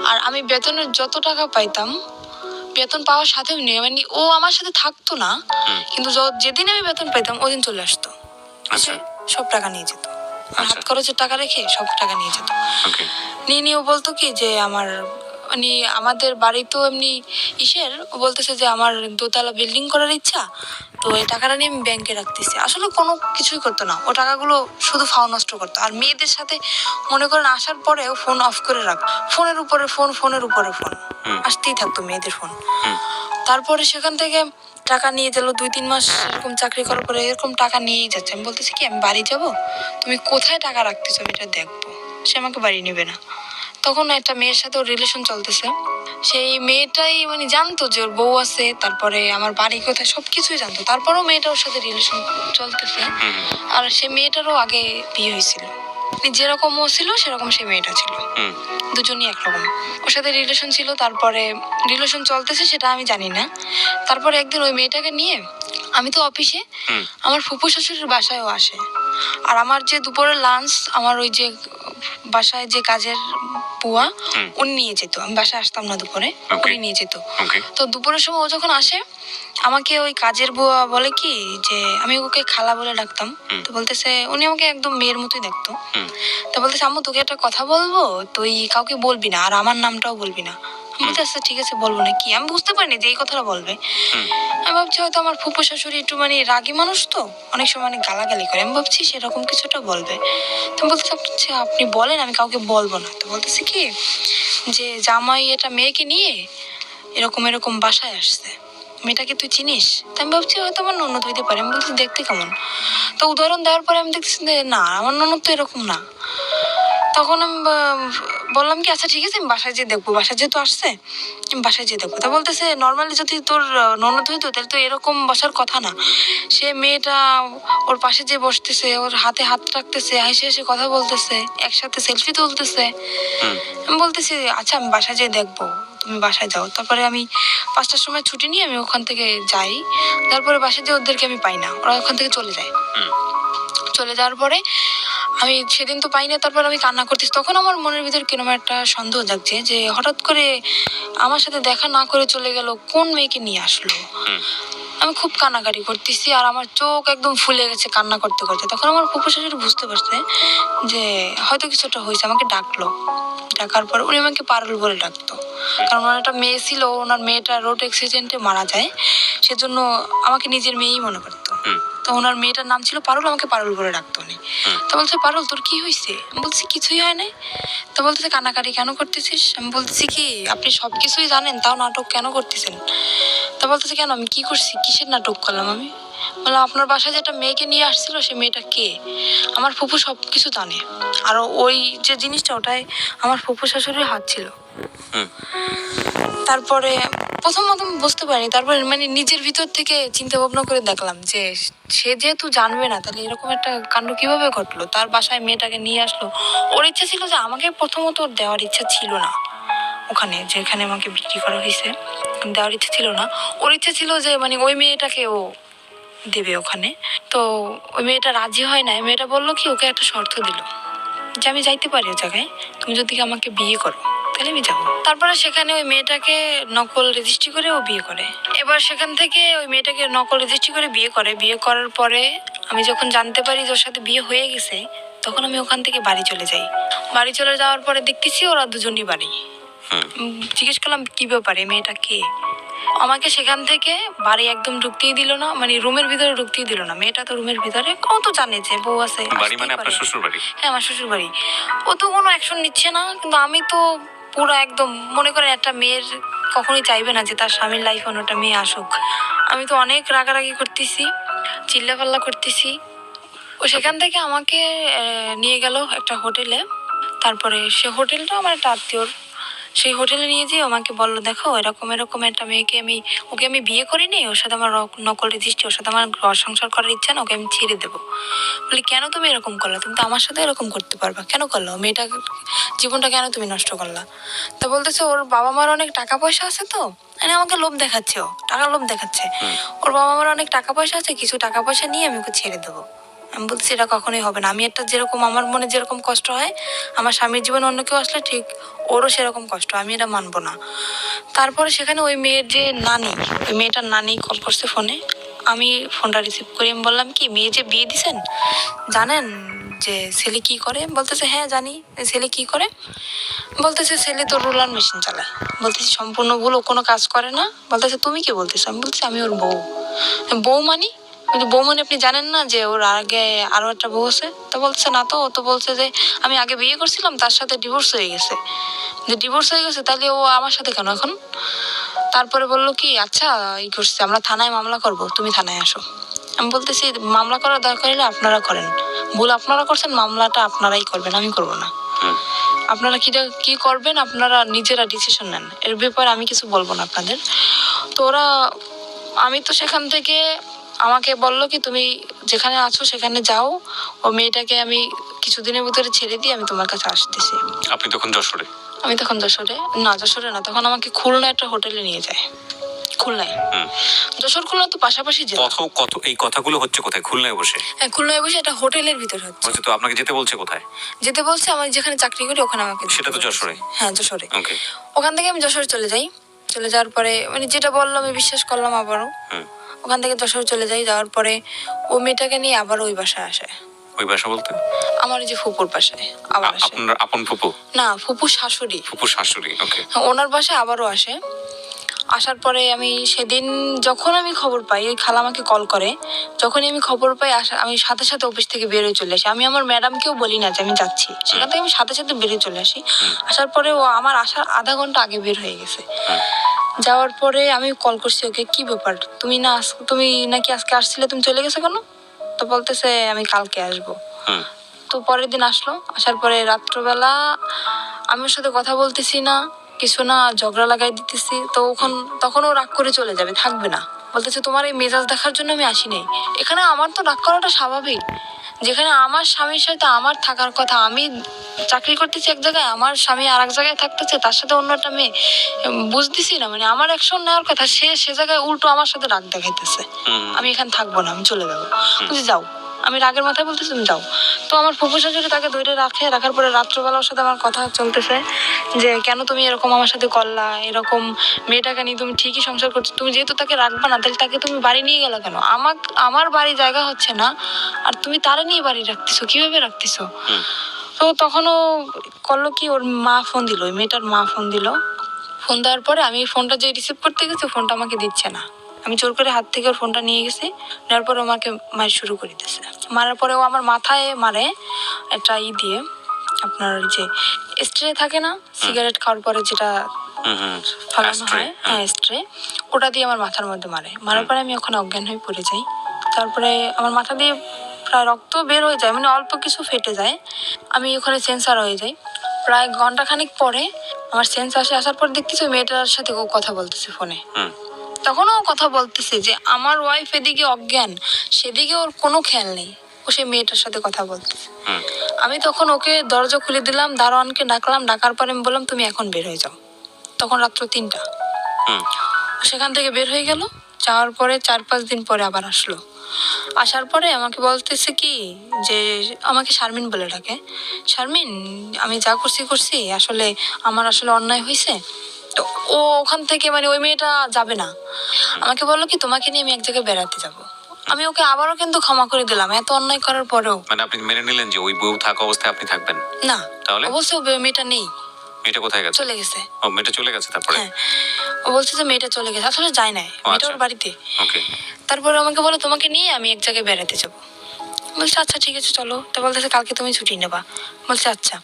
Speaker 3: আর আমি বেতনের যত টাকা পাইতাম, বেতন পাওয়ার সাথেও নেই, মানে ও আমার সাথে থাকতো না, কিন্তু যেদিন আমি বেতন পাইতাম ওদিন চলে আসতো,
Speaker 2: আচ্ছা।
Speaker 3: সব টাকা নিয়ে যেত। হাত খরচের টাকা রেখে সব টাকা নিয়ে যেত। নিয়ে ও বলতো কি যে আমার মানে আমাদের বাড়ি তো এমনি ও বলতেছে যে আমার 2তলা বিল্ডিং করার ইচ্ছা, তো এই টাকাটা নিয়ে আমি ব্যাংকে রাখতেছি। আসলে কোনো কিছুই করতো না, ও টাকাগুলো শুধু ফাও নষ্ট করতো। আর মেয়েদের সাথে মনে করেন আসার পরে ও ফোন অফ করে রাখ, ফোনের উপরে ফোন, ফোনের উপরে ফোন, আসতেই থাকতো মেয়েদের ফোন। তারপরে সেখান থেকে টাকা নিয়ে গেল। 2-3 মাস এরকম চাকরি করার পরে এরকম টাকা নিয়েই যাচ্ছে। আমি বলতেছি কি আমি বাড়ি যাব, তুমি কোথায় টাকা রাখতেছো আমি এটা দেখবো। সে আমাকে বাড়ি নেবে না। তখন একটা মেয়ের সাথে ওর রিলেশন চলতেছে। সেই মেয়েটাই মানে জানতো যে ওর বউ আছে, তারপরে আমার বাড়ি কোথায়, সবকিছুই জানতো। তারপরেও মেয়েটা ওর সাথে রিলেশন চলতেছে। আর সে মেয়েটারও আগে বিয়ে হয়েছিল, যেরকম ও ছিল সেরকম সে মেয়েটা ছিল, দুজনই একরকম। ওর সাথে রিলেশন ছিল, তারপরে রিলেশন চলতেছে সেটা আমি জানি না। তারপরে একদিন ওই মেয়েটাকে নিয়ে আমি তো অফিসে, আমার ফুফু শাশুড়ির বাসায়ও আসে। আর আমার যে দুপুরের লাঞ্চ, আমার ওই যে বাসায় যে কাজের বুয়া
Speaker 2: হুম।
Speaker 3: উনি নিয়ে যেত, আমি বাসায় আসতাম না দুপুরে,
Speaker 2: Okay.
Speaker 3: উনি নিয়ে যেত।
Speaker 2: ওকে।
Speaker 3: তো দুপুরের সময় ও যখন আসে আমাকে ওই কাজের বুয়া বলে কি যে আমি ওকে খালা বলে ডাকতাম।
Speaker 2: হুম।
Speaker 3: তো বলতেছে উনি আমাকে একদম মেয়ের মতোই দেখতো।
Speaker 2: হুম।
Speaker 3: তো বলতেছে আম্মু তোকে একটা কথা বলবো, তুই কাউকে বলবি না আর আমার নামটাও বলবি না। আমি বলতে আচ্ছা ঠিক আছে বলবো না। কি আমি বুঝতে পারিনি যে এই কথাটা বলবে।
Speaker 2: হুম।
Speaker 3: আমি ভাবছি হয়তো আমার ফুপু শাশুড়ি একটু মানে রাগী মানুষ, তো অনেক সময় অনেক গালাগালি করে, আমি ভাবছি সেরকম কিছুটা বলবে। তো বলতেছে আচ্ছা আপনি বলেন, আমি কাউকে বলবো না। তো বলতেছে কি যে জামাই এটা মেয়েকে নিয়ে এরকম এরকম বাসায় আসছে, মেয়েটাকে তুই চিনিস? তো আমি ভাবছি হয়তো আমার ননদ হইতে পারে। আমি বলছি দেখতে কেমন? তো উদাহরণ দেওয়ার পরে আমি দেখতেছি যে না, আমার ননদ তো এরকম না। তখন আমি বললাম কি আচ্ছা ঠিক আছে আমি বাসায় যেয়ে দেখবো, বাসায় যেহেতু আসছে আমি বাসায় যেয়ে দেখবো। তা বলতেছে নর্মালি যদি তোর ননদ হইতো তাহলে তো এরকম বসার কথা না। সে মেয়েটা ওর পাশে যে বসতেছে, ওর হাতে হাত রাখতেছে, হেসে হেসে কথা বলতেছে, একসাথে সেলফি তুলতেছে।
Speaker 2: হুম।
Speaker 3: আমি বলতেছি আচ্ছা আমি বাসায় যেয়ে দেখবো, তুমি বাসায় যাও। তারপরে আমি 5টার সময় ছুটি নিয়ে আমি ওখান থেকে যাই। তারপরে বাসায় যেয়ে ওদেরকে আমি পাই না, ওরা ওখান থেকে চলে যায়।
Speaker 2: হুম।
Speaker 3: চলে যাওয়ার পরে আমি সেদিন তো পাই না, তারপর আমি কান্না করতেছি। তখন আমার মনের ভিতর কিরকম একটা সন্দেহ জাগছে যে হঠাৎ করে আমার সাথে দেখা না করে চলে গেল, কোন মেয়েকে নিয়ে আসলো।
Speaker 2: হুম।
Speaker 3: আমি খুব কান্নাকাটি করতেছি আর আমার চোখ একদম ফুলে গেছে কান্না করতে করতে। তখন আমার ফুফু শাশুড়ি বুঝতে পারছে যে হয়তো কিছুটা হয়েছে, আমাকে ডাকলো। ডাকার পর উনি আমাকে পারুল বলে ডাকতো, কারণ ওনার একটা মেয়ে ছিল, ওনার মেয়েটা রোড অ্যাক্সিডেন্টে মারা যায়, সেজন্য আমাকে নিজের মেয়েই মনে করতো।
Speaker 2: হুম।
Speaker 3: তো ওনার মেয়েটার নাম ছিল পারুল, আমাকে পারুল বলে ডাকতো উনি।
Speaker 2: হুম।
Speaker 3: তো বলছে পারুল তোর কি হয়েছে? আমি বলছি কিছুই হয় নাই। তো বলতেছে কান্নাকাটি কেন করতেছিস? আমি বলছি কি আপনি সব কিছুই জানেন তাও নাটক কেন করতেছেন? তো বলতেছে কেন আমি কি করছি, কিসের নাটক করলাম আমি? বললাম আপনার বাসায় যেটা মেয়েকে নিয়ে আসছিল সে মেয়েটা কে? আমার ফুফু সব কিছু জানে, আর ওই যে জিনিসটা ওটাই আমার ফুফু শাশুড়ির হাত ছিল।
Speaker 2: হুম।
Speaker 3: তারপরে প্রথম প্রথম বুঝতে পারিনি, তারপরে মানে নিজের ভিতর থেকে চিন্তা ভাবনা করে দেখলাম যে সে যেহেতু জানবে না তাহলে এরকম একটা কাণ্ড কিভাবে ঘটলো, তার বাসায় মেয়েটাকে নিয়ে আসলো। ওর ইচ্ছা ছিল যে আমাকে প্রথমত ওর দেওয়ার ইচ্ছা ছিল না, ওখানে যেখানে আমাকে বিক্রি করা হয়েছে দেওয়ার ইচ্ছা ছিল না। ওর ইচ্ছা ছিল যে মানে ওই মেয়েটাকে ও দেবে ওখানে। তো ওই মেয়েটা রাজি হয় না, মেয়েটা বললো কি ওকে একটা শর্ত দিল যে আমি যাইতে পারি ওই জায়গায়, তুমি যদি আমাকে বিয়ে করো তাহলে আমি যাবো। তারপরে সেখানে ওই মেয়েটাকে নকল রেজিস্ট্রি করে ও বিয়ে করে। এবার সেখান থেকে ওই মেয়েটাকে নকল রেজিস্ট্রি করে বিয়ে করে। বিয়ে করার পরে আমি যখন জানতে পারি যে ওর সাথে বিয়ে হয়ে গেছে, তখন আমি ওখান থেকে বাড়ি চলে যাই। বাড়ি চলে যাওয়ার পরে দেখতেছি ওরা দুজনই বাড়ি। জিজ্ঞেস করলাম কি ব্যাপারে, মেয়েটা কে? আমাকে সেখান থেকে বাড়ি একদম ঢুকতেই দিল না, মানে রুমের ভিতরে ঢুকতেই দিল না। মেয়েটা তো রুমের ভিতরে, কত জানে যে বউ আছে,
Speaker 2: বাড়ি
Speaker 3: আসতেই
Speaker 2: মানে আপনার
Speaker 3: পারে।
Speaker 2: শ্বশুর বাড়ি?
Speaker 3: হ্যাঁ আমার শ্বশুর বাড়ি। ও তো কোনো অ্যাকশন নিচ্ছে না, কিন্তু আমি তো পুরো একদম মনে করেন একটা মেয়ের কখনোই চাইবে না যে তার স্বামীর লাইফে অন্যটা মেয়ে আসুক। আমি তো অনেক রাগারাগি করতেছি, চিল্লাপাল্লা করতেছি। ও সেখান থেকে আমাকে নিয়ে গেল একটা হোটেলে। তারপরে সে হোটেলটা আমার একটা আত্মীয়র। সেই হোটেলে নিয়ে যেয়ে আমাকে বললো দেখো এরকম এরকম একটা মেয়েকে ওকে আমি বিয়ে করিনি, ওর সাথে আমার নকল রেজিস্ট্রি, ওর সাথে আমার ঘর সংসার করার ইচ্ছা না, ওকে আমি ছেড়ে দেবো। বলি কেন তুমি এরকম করলা? তুমি তো আমার সাথে এরকম করতে পারবা, কেন করলো? মেয়েটা জীবনটা কেন তুমি নষ্ট করলা? তা বলতেছে ওর বাবা মার অনেক টাকা পয়সা আছে, তো মানে আমাকে লোভ দেখাচ্ছে, ও টাকা লোভ দেখাচ্ছে। ওর বাবা মার অনেক টাকা পয়সা আছে, কিছু টাকা পয়সা নিয়ে আমি ওকে ছেড়ে দেবো। আমি বলছি এটা কখনোই হবে না। আমি একটা যেরকম আমার মনে যেরকম কষ্ট হয় আমার স্বামীর জীবনে অন্য কেউ আসলে ঠিক ওরও সেরকম কষ্ট, আমি এটা মানবো না। তারপরে সেখানে ওই মেয়ের যে নানি, ওই মেয়েটার নানি কল করছে ফোনে। আমি ফোনটা রিসিভ করি, আমি বললাম কি মেয়ে যে বিয়ে দিছেন জানেন যে ছেলে কি করে? বলতেছে হ্যাঁ জানি। ছেলে কি করে? বলতেছে ছেলে তো রোলার মেশিন চালায়। বলতেছি সম্পূর্ণ ভুল, ও কোনো কাজ করে না। বলতেছে তুমি কি বলতেছো? আমি বলছি আমি ওর বউ। বউ মানি? কিন্তু বউ মানে আপনি জানেন না যে ওর আগে আরো একটা বউ আছে? তো বলছে না তো, ও তো বলছে যে আমি আগে বিয়ে করছিলাম তার সাথে ডিভোর্স হয়ে গেছে। যে ডিভোর্স হয়ে গেছে তাহলে ও আমার সাথে কেন এখন? তারপরে বললো কি আচ্ছা ই করছে, আমরা থানায় মামলা করব, তুমি থানায় আসো। আমি বলতেছি মামলা করার দরকার হলে আপনারা করেন, ভুল আপনারা করছেন, মামলাটা আপনারাই করবেন, আমি করব না। আপনারা কি করবেন আপনারা নিজেরা ডিসিশন নেন, এর ব্যাপারে আমি কিছু বলবো না আপনাদের। তো ওরা, আমি তো সেখান থেকে আমাকে বললো কি তুমি যেখানে আছো সেখানে যাও, ও মেয়েটাকে আমি কিছুদিনের ভিতরে ছেড়ে দিয়ে আমি তোমার কাছে আসতেছি।
Speaker 2: আপনি তখন যশোরে?
Speaker 3: আমি তখন যশোরে না, তখন আমাকে খুলনা একটা হোটেলে নিয়ে যায়। খুলনায়।
Speaker 2: হুম।
Speaker 3: যশোর খুলনা তো পাশাপাশি জেলা।
Speaker 2: কত এই কথাগুলো হচ্ছে কোথায়? খুলনায় বসে
Speaker 3: হ্যাঁ, খুলনায় বসে একটা হোটেলের ভিতর হচ্ছে।
Speaker 2: তো আপনাকে যেতে বলছে কোথায়?
Speaker 3: যেতে বলছে আমি যেখানে চাকরি করি ওখানে আমাকে যেতে
Speaker 2: সেটা তো
Speaker 3: বলছে।
Speaker 2: যশোরে।
Speaker 3: হ্যাঁ, যশোরে।
Speaker 2: ওকে।
Speaker 3: ওখান থেকে আমি যশোরে চলে যাই। চলে যাওয়ার পরে মানে যেটা বললাম আমি বিশ্বাস করলাম আবারও।
Speaker 2: হুম।
Speaker 3: ওখান থেকে যশোরে চলে যাই, যাওয়ার পরে ও মেয়েটাকে নিয়ে আবার ওই বাসায় আসে।
Speaker 2: ওই বাসা বলতে
Speaker 3: আমার ওই যে ফুপুর বাসায় আবার আসে।
Speaker 2: আপনার আপন ফুপু?
Speaker 3: না, ফুপু শাশুড়ি।
Speaker 2: ফুপুর শাশুড়ি। ওকে।
Speaker 3: ওনার বাসায় আবারও আসে। আসার পরে আমি সেদিন যখন আমি খবর পাই, ওই খালা আমাকে কল করে, যখনই আমি খবর পাই আমি সাথে সাথে অফিস থেকে বেরোয় চলে আসি। আমি আমার ম্যাডামকেও বলি না যে আমি যাচ্ছি, সেখান থেকে আমি সাথে সাথে বেরিয়ে চলে আসি। আসার পরে ও আমার আসার আধা ঘন্টা আগে বের হয়ে গেছে। যাওয়ার পরে আমি কল করছি ওকে, কি ব্যাপার, তুমি নাকি আজকে আসছিলে, তুমি চলে গেছো কেন? তো বলতেছে আমি কালকে আসবো। তো পরের দিন আসলো, আসার পরে রাত্রবেলা আমি ওর সাথে কথা বলতেছি না, কিছু না, ঝগড়া লাগাই দিতেছি। তো তখন ও রাগ করে চলে যাবে, থাকবে না। বলতেছে তোমার এই মেজাজ দেখার জন্য আমি আসি নাই। এখানে আমার তো রাগ করাটা স্বাভাবিক, যেখানে আমার স্বামীর সাথে আমার থাকার কথা, আমি চাকরি করতেছি এক জায়গায়, আমার স্বামী আর এক জায়গায় থাকতেছে, তার সাথে অন্য একটা মেয়ে, বুঝতেছি না মানে আমার অ্যাকশন নেওয়ার কথা, সে জায়গায় উল্টো আমার সাথে রাগ দেখাইতেছে। আমি এখানে থাকবো না, আমি চলে যাবো। বলছি যাও, আমি রাগের মাথায় বলতেছি তুমি যাও। তো আমার ফুফু শাশুড়ি তাকে ধরে রাখার পরে রাত্রবেলা ওর সাথে আমার কথা চলতেছে যে কেন তুমি এরকম আমার সাথে করলা, এরকম মেয়েটাকে নিয়ে তুমি ঠিকই সংসার করছো, তুমি যেহেতু তাকে রাখবা না তাহলে তাকে তুমি বাড়ি নিয়ে গেলা কেন? আমার বাড়ি জায়গা হচ্ছে না, আর তুমি তারে নিয়ে বাড়ি রাখতেছো, কিভাবে রাখতেছো? তো তখনও করলো কি, ওর মা ফোন দিল, ওই মেয়েটার মা ফোন দিল। ফোন দেওয়ার পরে আমি ফোনটা যে রিসিভ করতে গেছি, ফোনটা আমাকে দিচ্ছে না। আমি জোর করে হাত থেকে ওর ফোনটা নিয়ে গেছি, নেওয়ার পরে আমাকে মার শুরু করে দিতেছে। মারার পরে ও আমার মাথায় মারে একটা দিয়ে, আপনার ওই যে স্ট্রে থাকে না, সিগারেট খাওয়ার পরে যেটা ফালানো হয়, হ্যাঁ স্ট্রে, ওটা দিয়ে আমার মাথার মধ্যে মারার পরে আমি ওখানে অজ্ঞান হয়ে পড়ে যাই। তারপরে আমার মাথা দিয়ে প্রায় রক্ত বের হয়ে যায়, মানে অল্প কিছু ফেটে যায়, আমি ওখানে সেন্সার হয়ে যাই। প্রায় ঘন্টাখানিক পরে আমার সেন্স আসার পর দেখতেছি মেয়েটার সাথে ও কথা বলতেছে ফোনে। তখনও কথা বলতেছে যে আমার ওয়াইফ এদিকে অজ্ঞান, সেদিকে ওর কোনো খেয়াল নেই, ও সে মেয়েটার সাথে কথা বলতেছে। আমি তখন ওকে দরজা খুলে দিলাম, দারোয়ানকে ডাকলাম, ডাকার পরে আমি বললাম তুমি এখন বের হয়ে যাও। তখন রাত্র 3টা। সেখান থেকে বের হয়ে গেল। যাওয়ার পরে 4-5 দিন পরে আবার আসলো। আসার পরে আমাকে বলতেছে কি যে আমাকে শারমিন বলে ডাকে, শারমিন আমি যা করছি আসলে আমার আসলে অন্যায় হয়েছে। তো ও ওখান থেকে মানে ওই মেয়েটা যাবে না, আমাকে বললো কি তোমাকে নিয়ে আমি এক জায়গায় বেড়াতে যাব। আমি ওকে আবারও কিন্তু ক্ষমা করে দিলাম, এত অন্যায় করার পরেও।
Speaker 2: মানে আপনি মেনে নিলেন যে ওই বউ থাকা অবস্থায় আপনি থাকবেন
Speaker 3: না,
Speaker 2: তাহলে
Speaker 3: অবশ্য মেয়েটা নেই,
Speaker 2: মেয়েটা কোথায় গেছে?
Speaker 3: চলে গেছে।
Speaker 2: ও মেয়েটা চলে গেছে তারপরে?
Speaker 3: হ্যাঁ, ও বলছে যে মেয়েটা চলে গেছে, আসলে যায় নাই, মেয়েটা ওর বাড়িতে।
Speaker 2: ওকে।
Speaker 3: তারপরে আমাকে বলে তোমাকে নিয়ে আমি এক জায়গায় বেড়াতে যাবো। বলছে আচ্ছা ঠিক আছে চলো। তো বলতেছে কালকে তুমি ছুটি নেবা। বলছে আচ্ছা।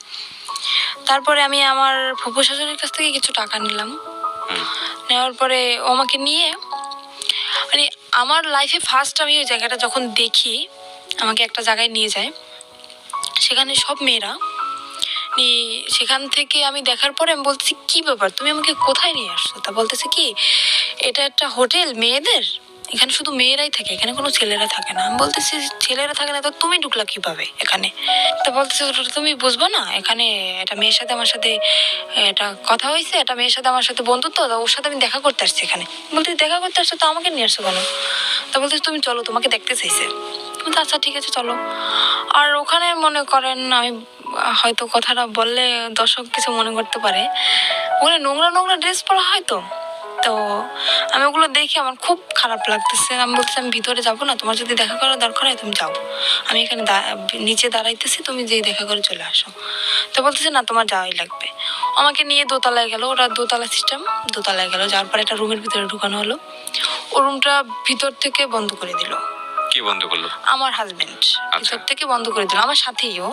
Speaker 3: তারপরে আমি আমার ফুফু শাশুড়ির কাছ থেকে কিছু টাকা নিলাম। নেওয়ার পরে ও আমাকে নিয়ে মানে আমার লাইফে ফার্স্ট আমি ওই জায়গাটা যখন দেখি, আমাকে একটা জায়গায় নিয়ে যায়, সেখানে সব মেয়েরা, সেখান থেকে আমি দেখার পরে আমি বলতেছি কি ব্যাপার, তুমি আমাকে কোথায় নিয়ে আসছো? তা বলতেছে কি এটা একটা হোটেল মেয়েদের, এখানে শুধু মেয়েরাই থাকে, এখানে কোনো ছেলেরা থাকে না। আমি বলতেছি ছেলেরা থাকে না তো তুমি ঢুকলা কিভাবে এখানে? তা বলতেছে তুমি বুঝবো না, এখানে একটা মেয়ের সাথে আমার সাথে একটা কথা হয়েছে, একটা মেয়ের সাথে আমার সাথে বন্ধুত্ব, ওর সাথে আমি দেখা করতে আসছি এখানে। বলতে দেখা করতে আসছো তো আমাকে নিয়ে আসছো কেন? তা বলতেছে তুমি চলো, তোমাকে দেখতে চাইছে। আচ্ছা ঠিক আছে চলো। আর ওখানে মনে করেন আমি হয়তো কথাটা বললে দর্শক কিছু মনে করতে পারে, ওখানে নোংরা নোংরা ড্রেস পরা হয় তো, তো আমি ওগুলো দেখে আমার খুব খারাপ লাগতেছে। আমি বলতেছি আমি ভিতরে যাবো না, তোমার যদি দেখা করার দরকার হয় তুমি যাও, আমি এখানে নিচে দাঁড়াইতেছি, তুমি যেই দেখা করে চলে আসো। তো বলতেছে না তোমার যাওয়াই লাগবে। আমাকে নিয়ে দোতলায় গেল, ওরা দোতলা সিস্টেম, দোতলায় গেল, যাওয়ার পর একটা রুমের ভিতরে ঢুকানো হলো। ও রুমটা ভিতর থেকে বন্ধ করে দিল।
Speaker 2: কি বন্ধ করলো?
Speaker 3: আমার হাজবেন্ড ভিতর থেকে বন্ধ করে দিল, আমার সাথেই ও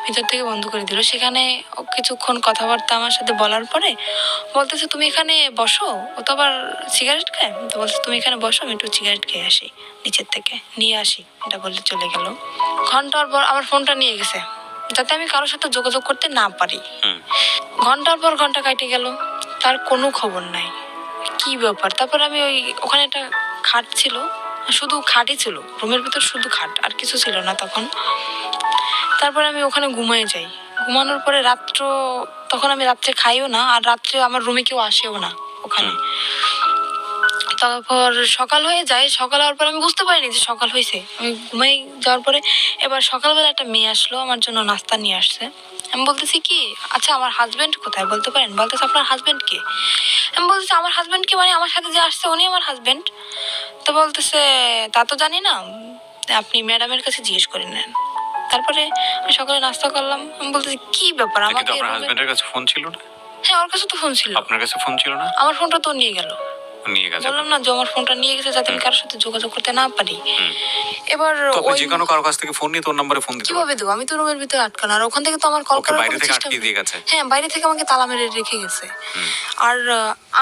Speaker 3: ভিতর থেকে বন্ধ করে দিল। সেখানে ও কিছুক্ষণ কথাবার্তা আমার সাথে বলার পরে বলতেছে তুমি এখানে বসো, ও তো আবার সিগারেট খায়, তো বলছে তুমি এখানে বসো, আমি একটু সিগারেট খেয়ে আসি, নিচের থেকে নিয়ে আসি, এটা বলে চলে গেল। ঘন্টার পর আমার ফোনটা নিয়ে গেছে যাতে আমি কারোর সাথে যোগাযোগ করতে না পারি। ঘন্টার পর ঘন্টা কাটে গেল, তার কোনো খবর নাই, কি ব্যাপার। তারপর আমি ওখানে একটা খাট ছিল, শুধু খাটই ছিল রুমের ভিতর, শুধু খাট, আর কিছু ছিল না তখন। তারপরে আমি ওখানে ঘুমিয়ে যাই। ঘুমানোর পরে তখন আমি রাত্রে খাইও না, আর রাত্রে আমার রুমে কেউ আসেও না ওখানে। তারপর সকাল হয়ে যায়, সকাল হওয়ার পর আমি বুঝতে পারিনি যে সকাল হয়েছে। আমি ঘুমাই যাওয়ার পরে এবার সকালবেলা একটা মেয়ে আসলো, আমার জন্য নাস্তা নিয়ে আসছে। আমি বলতেছি কি, আচ্ছা আমার হাজবেন্ড কোথায় বলতে পারেন? বলতেছে আপনার হাজবেন্ড কে? আমি বলতেছি আমার হাজবেন্ড কে মানে আমার সাথে যে আসছে উনি আমার হাজবেন্ড। তো বলতেছে তা তো জানি না, আপনি ম্যাডামের কাছে জিজ্ঞেস করে নেন। তারপরে আমি সকালে নাস্তা করলাম। আমি বলতেছি কি ব্যাপার
Speaker 2: কিন্তু
Speaker 3: আমাকে
Speaker 2: আপনার হাজবেন্ডের কাছে ফোন ছিল না?
Speaker 3: হ্যাঁ ওর কাছে তো ফোন ছিল।
Speaker 2: আপনার কাছে ফোন ছিল না?
Speaker 3: আমার ফোনটা তো নিয়ে গেল।
Speaker 2: নিয়ে গেছে?
Speaker 3: বললাম না যে আমার ফোনটা নিয়ে গেছে যাতে আমি কারোর সাথে যোগাযোগ করতে না পারি। এবার
Speaker 2: তো আপনি
Speaker 3: ওই
Speaker 2: যে কোনো কারো কাছ থেকে ফোন নিয়ে তোর নাম্বারে ফোন দিতে
Speaker 3: কিভাবে দেবো? আমি তো রুমের ভিতরে আটকানো, আর ওখান থেকে তো আমার কল
Speaker 2: ওকে
Speaker 3: করার
Speaker 2: বাইরে
Speaker 3: কোনো
Speaker 2: থেকে
Speaker 3: চেষ্টা
Speaker 2: আটকে দিয়ে গেছে?
Speaker 3: হ্যাঁ বাইরে থেকে আমাকে তালা মেরে রেখে গেছে। আর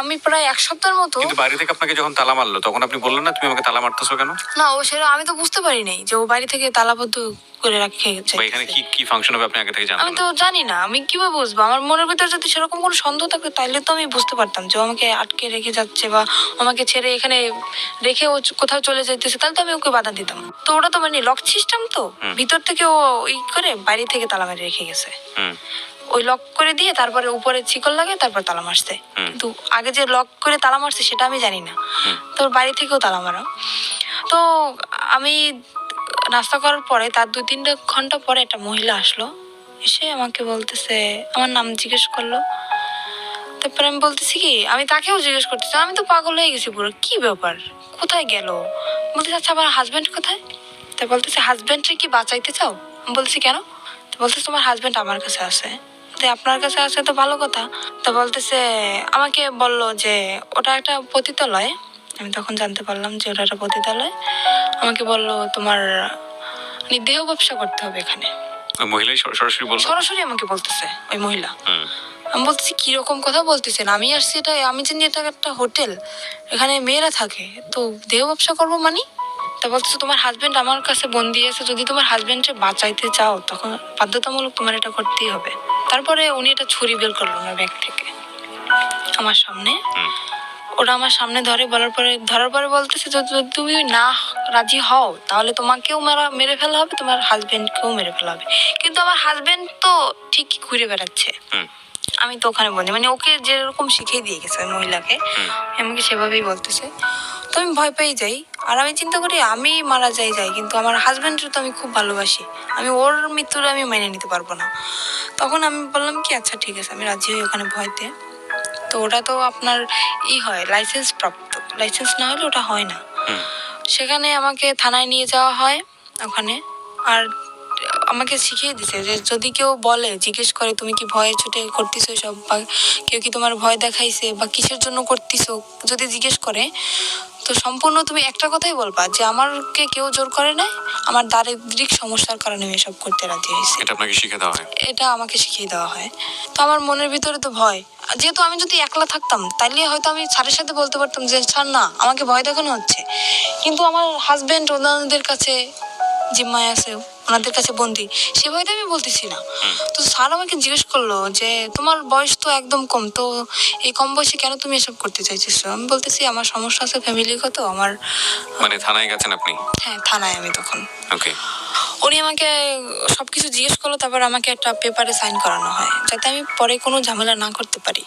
Speaker 3: আমি প্রায় এক সপ্তাহের মতো
Speaker 2: কিন্তু বাইরে থেকে আপনাকে যখন তালা মারলো তখন আপনি বললেন না তুমি আমাকে তালা মারতেছো কেন?
Speaker 3: না ও সেটা আমি তো বুঝতে পারি নাই যে ও বাইরে থেকে তালাবদ্ধ করে রেখে গেছে।
Speaker 2: বা এখানে কি কি ফাংশন হবে আপনি আগে থেকে
Speaker 3: আমি
Speaker 2: জানতেন?
Speaker 3: তো জানি না, আমি কিভাবে বুঝবো? আমার মনের ভিতর যদি সেরকম কোনো সন্দেহ থাকতো তাইলে তো আমি বুঝতে পারতাম যে ও আমাকে আটকে রেখে যাচ্ছে বা আমাকে ছেড়ে এখানে রেখে ও কোথাও চলে যাইতেছে, তাহলে তো আমি ওকে বাধা দিতাম। তো ওটা তো মানে লক সিস্টেম, তো ভিতর থেকে ও ওই করে বাইরে থেকে তালা মেরে রেখে গেছে। ওই লক করে দিয়ে তারপরে উপরে শিকল লাগে তারপর তালা মারছে। কিন্তু আগে যে লক করে তালা মারছে সেটা আমি জানি না। তো ওর বাড়ি থেকেও তালা মারা। তো আমি নাস্তা করার পরে তার 2-3 ঘন্টা পরে একটা মহিলা আসলো, এসে আমাকে বলতেছে, আমার নাম জিজ্ঞেস করলো। তারপরে আমি বলতেছি কি, আমি তাকেও জিজ্ঞেস করতেছি, আমি তো পাগল হয়ে গেছি পুরো, কি ব্যাপার কোথায় গেল? বলতেছে আচ্ছা আমার হাজবেন্ড কোথায়? তা বলতেছে হাজবেন্ডকে কি বাঁচাইতে চাও? আমি বলতেছি কেন? তো বলতেছে তোমার হাজবেন্ড আমার কাছে আছে। তো আপনার কাছে আছে তো ভালো কথা। তো বলতেছে আমাকে বললো যে ওটা একটা পতিতালয়। আমি তখন জানতে পারলাম যে ওটা একটা পতিতালয়। আমাকে বললো তোমার মানে দেহ ব্যবসা করতে হবে এখানে।
Speaker 2: ওই মহিলাই সরাসরি বললো?
Speaker 3: সরাসরি আমাকে বলতেছে ওই মহিলা। আমি বলতেছি কিরকম কথা বলতেছেন? আমি আসছি এটা, আমি জানি এটা একটা হোটেল, এখানে মেয়েরা থাকে, তো দেহ ব্যবসা করবো মানে? তা বলতেছে তোমার হাজবেন্ড আমার কাছে বন্দি আছে, যদি তোমার হাজবেন্ডকে বাঁচাইতে চাও তখন বাধ্যতামূলক তোমার এটা করতেই হবে। তারপরে উনি একটা ছুরি বের করলো আমার ব্যাগ থেকে আমার সামনে। ওরা আমার সামনে ধরার পরে বলতেছে যদি তুমি না রাজি হও তাহলে তোমাকেও মেরে ফেলা হবে, তোমার হাজবেন্ডকেও মেরে ফেলা হবে। কিন্তু আমার হাজবেন্ড তো ঠিক ঘুরে বেড়াচ্ছে। আমি তো ওখানে বলি মানে ওকে যেরকম শিখিয়ে দিয়ে গেছে ওই মহিলাকে, আমাকে সেভাবেই বলতেছে। তো আমি ভয় পেয়ে যাই, আর আমি চিন্তা করি আমি মারা যাই কিন্তু আমার হাজবেন্ডকে তো আমি খুব ভালোবাসি, আমি ওর মৃত্যুটা আমি মেনে নিতে পারবো না। তখন আমি বললাম কি আচ্ছা ঠিক আছে, আমি রাজি হই ওখানে ভয়তে। তো ওটা তো আপনার হয় লাইসেন্স প্রাপ্ত, লাইসেন্স না হলে ওটা হয় না। সেখানে আমাকে থানায় নিয়ে যাওয়া হয় ওখানে। আর আমাকে শিখিয়ে দিছে যে যদি কেউ বলে জিজ্ঞেস করে তুমি কি ভয়ে ছুটে করতেছো সব, বা কেউ কি তোমার ভয় দেখাইছে বা কিসের জন্য করতেছো, যদি জিজ্ঞেস করে তো সম্পূর্ণ তুমি একটা কথাই বলবা যে আমাকে কেউ জোর করে নাই, আমার দারিদ্রিক সমস্যার কারণে আমি এসব করতে রাজি হয়েছি।
Speaker 2: এটা আপনাকে শিখিয়ে দেওয়া হয়? এটা
Speaker 3: আমাকে শিখিয়ে দেওয়া হয়। তো আমার মনের ভিতরে তো ভয়, যেহেতু আমি যদি একলা থাকতাম তাইলে হয়তো আমি স্যারের সাথে বলতে পারতাম যে স্যার না আমাকে ভয় দেখানো হচ্ছে, কিন্তু আমার হাজবেন্ড ওনাদের কাছে জিম্মায় আছে, ওনাদের কাছে বন্দি, সে ভয়তে আমি বলতেছি না। তো স্যার আমাকে জিজ্ঞেস করলো যে তোমার বয়স তো একদম কম, তো এই কম বয়সে কেন তুমি এসব করতে চাইছো? আমি বলতেছি আমার সমস্যা আছে ফ্যামিলিগত আমার।
Speaker 2: মানে থানায় গেছেন আপনি?
Speaker 3: হ্যাঁ থানায় আমি তখন।
Speaker 2: ওকে।
Speaker 3: উনি আমাকে সবকিছু জিজ্ঞেস করলো, তারপর আমাকে একটা পেপারে সাইন করানো হয় যাতে আমি পরে কোনো ঝামেলা না করতে পারি।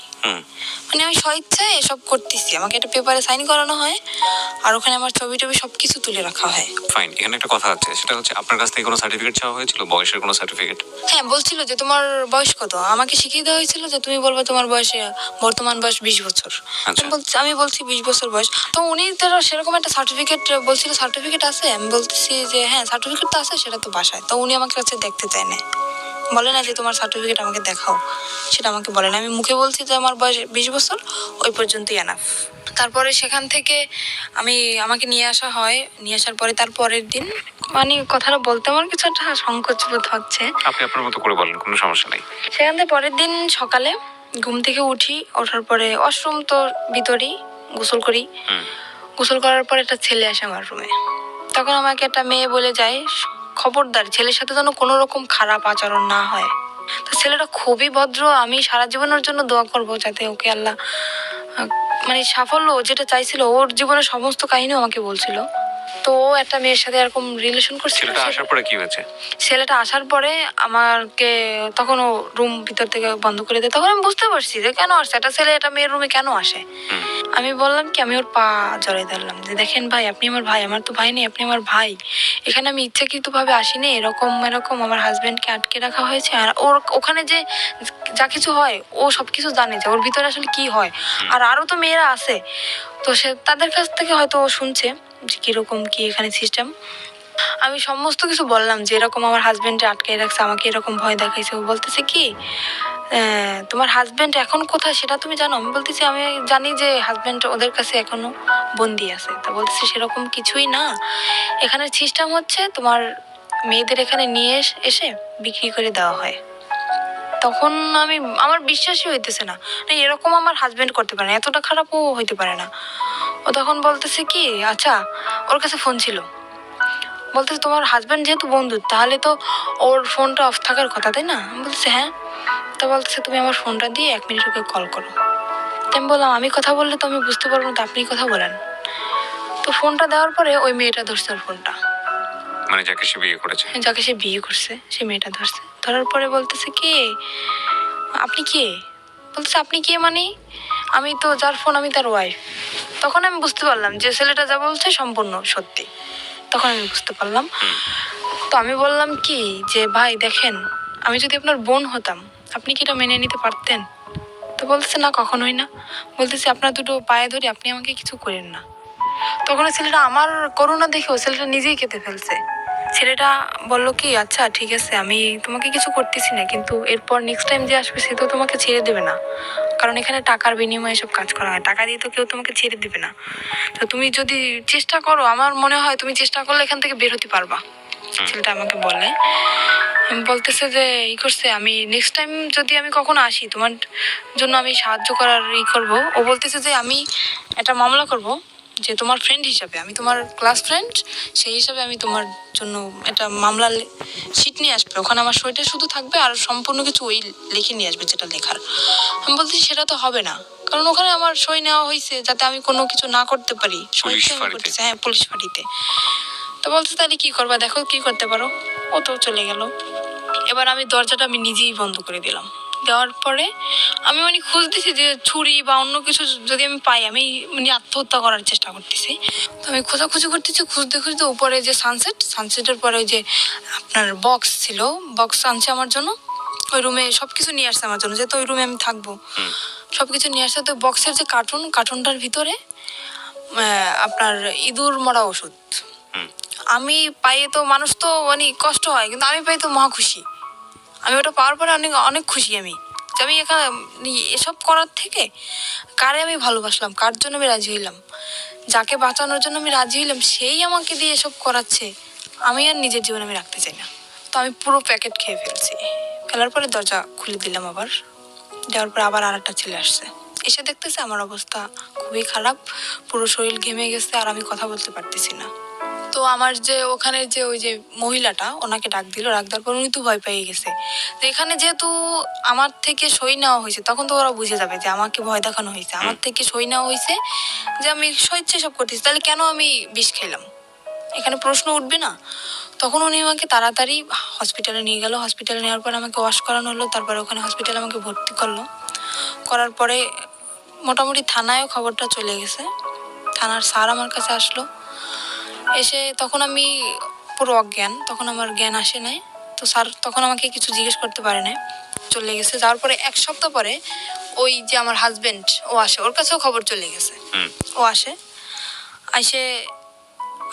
Speaker 3: মানে আমি স্বেচ্ছায় এসব করতেছি, আমাকে একটা পেপারে সাইন করানো হয় আর ওখানে আমার ছবি টবি সবকিছু তুলে রাখা হয়।
Speaker 2: ফাইন, এখানে একটা কথা আছে, সেটা হচ্ছে আপনার কাছ থেকে কোনো সার্টিফিকেট চাওয়া হয়েছিল, বয়সের কোনো সার্টিফিকেট?
Speaker 3: হ্যাঁ বলছিল যে তোমার বয়স কত, আমাকে শিখিয়ে দেওয়া হয়েছিল যে তুমি বলবে তোমার বয়সে বর্তমান বয়স 20 বছর। আমি বলছি 20 বছর বয়স। তো উনি তারা সেরকম একটা সার্টিফিকেট বলছিল, সার্টিফিকেট আছে? আমি বলতেছি যে হ্যাঁ সার্টিফিকেট তো আছে, সেটা তো বাসায়। তো উনি আমাকে কাছে দেখতে চায় না, বলে না যে তোমার সার্টিফিকেট আমাকে দেখাও, সেটা আমাকে বলে না। আমি মুখে বলছি যে আমার বয়স 20 বছর, ওই পর্যন্তই এনাফ। তারপরে সেখান থেকে আমাকে নিয়ে আসা হয়, নিয়ে আসার পরে তার পরের দিন মানে কথাটা বলতে আমার কিছু একটা সংকোচ বোধ হচ্ছে।
Speaker 2: আপনি আপনার মতো করে বলেন, কোনো সমস্যা নেই।
Speaker 3: সেখান থেকে পরের দিন সকালে ঘুম থেকে ওঠার পরে ওয়াশরুম তো ভিতরেই, গোসল করি। গোসল করার পর একটা ছেলে আসে আমার রুমে। তখন আমাকে একটা মেয়ে বলে যায় খবরদার ছেলের সাথে যেন কোনো রকম খারাপ আচরণ না হয়। তো ছেলেটা খুবই ভদ্র, আমি সারা জীবনের জন্য দোয়া করবো যাতে ওকে আল্লাহ মানে সাফল্য যেটা চাইছিল, ওর জীবনের সমস্ত কাহিনী আমাকে বলছিল তো ও একটা মেয়ের সাথে এরকম রিলেশন করছিল।
Speaker 2: ছেলেটা আসার পরে কি হয়েছে?
Speaker 3: ছেলেটা আসার পরে আমাকে তখন ও রুম ভিতর থেকে বন্ধ করে দেয়। তখন আমি বুঝতে পারছি যে কেন আসছে, একটা ছেলে একটা মেয়ের রুমে কেন আসে।
Speaker 2: হুম।
Speaker 3: আমি বললাম কি, আমি ওর পা জড়িয়ে ধরলাম যে দেখেন ভাই, আপনি আমার ভাই, আমার তো ভাই নেই, আপনি আমার ভাই। এখানে আমি ইচ্ছাকৃতভাবে আসিনি, এরকম এরকম আমার হাজবেন্ডকে আটকে রাখা হয়েছে। আর ওর ওখানে যে যা কিছু হয় ও সব কিছু জানে, যে ওর ভিতরে আসলে কি হয়। আর আরও তো মেয়েরা আছে, তো সে তাদের কাছ থেকে হয়তো ও শুনছে যে কিরকম কি এখানে সিস্টেম। আমি সমস্ত কিছু বললাম যে এরকম আমার হাজবেন্ডে আটকে রাখছে, আমাকে এরকম ভয় দেখাইছে। ও বলতেছে কি, তোমার হাজবেন্ড এখন কোথায় সেটা তুমি জানো? আমি বলতেছি আমি জানি যে হাজবেন্ড ওদের কাছে এখনো বন্দি আছে। তা বলতেছে সেরকম কিছুই না, এখানে সিস্টেম হচ্ছে তোমার মেয়েদের এখানে নিয়ে এসে বিক্রি করে দেওয়া হয়। তখন আমার বিশ্বাসই হইতেছে না, না এরকম আমার হাজবেন্ড করতে পারে না, এতটা খারাপও হইতে পারে না। ও তখন বলতেছে কি, আচ্ছা ওর কাছে ফোন ছিল, বলতেছে তোমার হাজবেন্ড যেহেতু বন্ধু তাহলে তো ওর ফোনটা অফ থাকার কথা, তাই না? আমি বলছি হ্যাঁ। তো বলতেছে তুমি আমার ফোনটা দিয়ে 1 মিনিট ওকে কল করো। তো আমি বললাম আমি কথা বললে তো আমি বুঝতে পারবো না, তো আপনি কথা বলেন। তো ফোনটা দেওয়ার পরে ওই মেয়েটা ধরছে ওর ফোনটা,
Speaker 2: মানে যাকে সে বিয়ে করেছে?
Speaker 3: যাকে সে বিয়ে করছে সেই মেয়েটা ধরছে। ধরার পরে বলতেছে কি, আপনি কে? বলতেছে আপনি কে মানে? আমি তো যার ফোন আমি তার ওয়াইফ। তখন আমি বুঝতে পারলাম যে ছেলেটা যা বলছে সম্পূর্ণ সত্যি। তখন আমি বুঝতে পারলাম। তো আমি বললাম কি যে ভাই দেখেন, আমি যদি আপনার বোন হতাম আপনি কি এটা মেনে নিতে পারতেন? তো বলতেছে না, কখনোই না। বলতেছে আপনার দুটো পায়ে ধরে আপনি আমাকে কিছু করেন না। তখন ওই ছেলেটা আমার করুণা দেখে ও ছেলেটা নিজেই কেঁদে ফেলছে। ছেলেটা বলল কি, আচ্ছা ঠিক আছে আমি তোমাকে কিছু করতেছি না, কিন্তু এরপর নেক্সট টাইম যে আসবে সে তো তোমাকে ছেড়ে দেবে না, কারণ এখানে টাকার বিনিময়ে সব কাজ করা হয়, টাকা দিয়ে তো কেউ তোমাকে ছেড়ে দেবে না। তো তুমি যদি চেষ্টা করো, আমার মনে হয় তুমি চেষ্টা করলে এখান থেকে বের হতে পারবা। ছেলেটা আমাকে বলে, বলতেছে যে করছে আমি নেক্সট টাইম যদি আমি কখনো আসি তোমার জন্য আমি সাহায্য করার করবো। ও বলতেছে যে আমি একটা মামলা করব, যে তোমার ফ্রেন্ড হিসাবে, আমি তোমার ক্লাস ফ্রেন্ড সেই হিসাবে আমি তোমার জন্য একটা মামলা শিট নিয়ে আসবে, ওখানে আমার সইটা শুধু থাকবে আর সম্পূর্ণ কিছু ওই লিখে নিয়ে আসবে যেটা লেখার। আমি বলতেছি সেটা তো হবে না, কারণ ওখানে আমার সই নেওয়া হয়েছে যাতে আমি কোনো কিছু না করতে পারি। হ্যাঁ, পুলিশ ফাঁড়িতে। তো বলছে তাহলে কি করবা, দেখো কি করতে পারো। ও তো চলে গেল। এবার আমি দরজাটা আমি নিজেই বন্ধ করে দিলাম। দেওয়ার পরে আমি খুঁজতেছি যে ছুরি বা অন্য কিছু যদি আমি পাই, আমি আত্মহত্যা করার চেষ্টা করতেছি। তো আমি খোঁজাখুঁজি করতেছি, খুঁজতে খুঁজতে উপরে যে সানসেটের পরে ওই যে আপনার বক্স ছিল, বক্স আনছে আমার জন্য। ওই রুমে সবকিছু নিয়ে আসছে আমার জন্য, যেহেতু ওই রুমে আমি থাকবো। সবকিছু নিয়ে আসছে। তো বক্সের যে কার্টুনটার ভিতরে আপনার ইঁদুর মরা ওষুধ। আমি পাইয়ে তো মানুষ তো কষ্ট হয়, কিন্তু আমি পাই তো মহা খুশি। আমি ওটা পাওয়ার পরে অনেক অনেক খুশি আমি, যে আমি এখানে এসব করার থেকে কারে আমি ভালোবাসলাম, কার জন্য আমি রাজি হইলাম, যাকে বাঁচানোর জন্য আমি রাজি হইলাম সেই আমাকে দিয়ে এসব করাচ্ছে। আমি আর নিজের জীবন আমি রাখতে চাই না। তো আমি পুরো প্যাকেট খেয়ে ফেলছি। ফেলার পরে দরজা খুলে দিলাম আবার। দেওয়ার পর আবার আরেকটা ছেলে আসছে, এসে দেখতেছে আমার অবস্থা খুবই খারাপ, পুরো শরীর ঘেমে গেছে আর আমি কথা বলতে পারতেছি না। তো আমার যে ওখানে যে ওই যে মহিলাটা ওনাকে ডাক দেওয়ার পর উনি তো ভয় পেয়ে গেছে। তো এখানে যেহেতু আমার থেকে সই নেওয়া হয়েছে, তখন তো ওরা বুঝে যাবে যে আমাকে ভয় দেখানো হয়েছে, আমার থেকে সই নেওয়া হয়েছে, যে আমি স্বেচ্ছায় সব করতেছি, তাহলে কেন আমি বিষ খেলাম, এখানে প্রশ্ন উঠবে না। তখন উনি আমাকে তাড়াতাড়ি হসপিটালে নিয়ে গেল। হসপিটালে নেওয়ার পর আমাকে ওয়াশ করানো হলো, তারপরে ওখানে হসপিটালে আমাকে ভর্তি করলো। করার পরে মোটামুটি থানায়ও খবরটা চলে গেছে। থানার স্যার আমার কাছে আসলো, এসে তখন আমি পুরো অজ্ঞান, তখন আমার জ্ঞান আসে নাই। তো স্যার তখন আমাকে কিছু জিজ্ঞেস করতে পারে না, চলে গেছে। যাওয়ার পরে 1 সপ্তাহ পরে ওই যে আমার হাজবেন্ড ও আসে, ওর কাছেও খবর চলে গেছে। ও আসে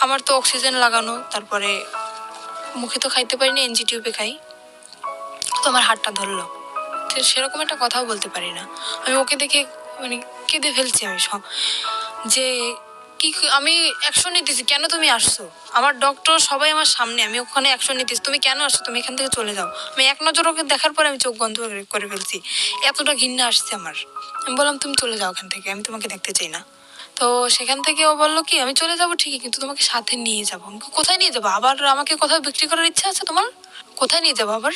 Speaker 3: আমার তো অক্সিজেন লাগানো, তারপরে মুখে তো খাইতে পারি না, এনজি টিউবে খাই। তো আমার হাতটা ধরলো, সেরকম একটা কথাও বলতে পারি না। আমি ওকে দেখে কেঁদে ফেলছি। আমি যে কি আমি অ্যাকশন নিতেছি, কেন তুমি আসছো? আমার ডক্টর সবাই আমার সামনে, আমি ওখানে অ্যাকশন নিতেছি, তুমি কেন আসছো? তুমি এখান থেকে চলে যাও। আমি এক নজর ওকে দেখার পরে আমি চোখ বন্ধ করে ফেলছি, এতটা ঘৃণা আসছে আমার। আমি বললাম তুমি চলে যাও এখান থেকে, আমি তোমাকে দেখতে চাই না। তো সেখান থেকে ও বললো কি, আমি চলে যাবো ঠিকই, কিন্তু তোমাকে সাথে নিয়ে যাবো। কোথায় নিয়ে যাবো? আবার আমাকে কোথাও বিক্রি করার ইচ্ছা আছে তোমার? কোথায় নিয়ে যাবো আবার?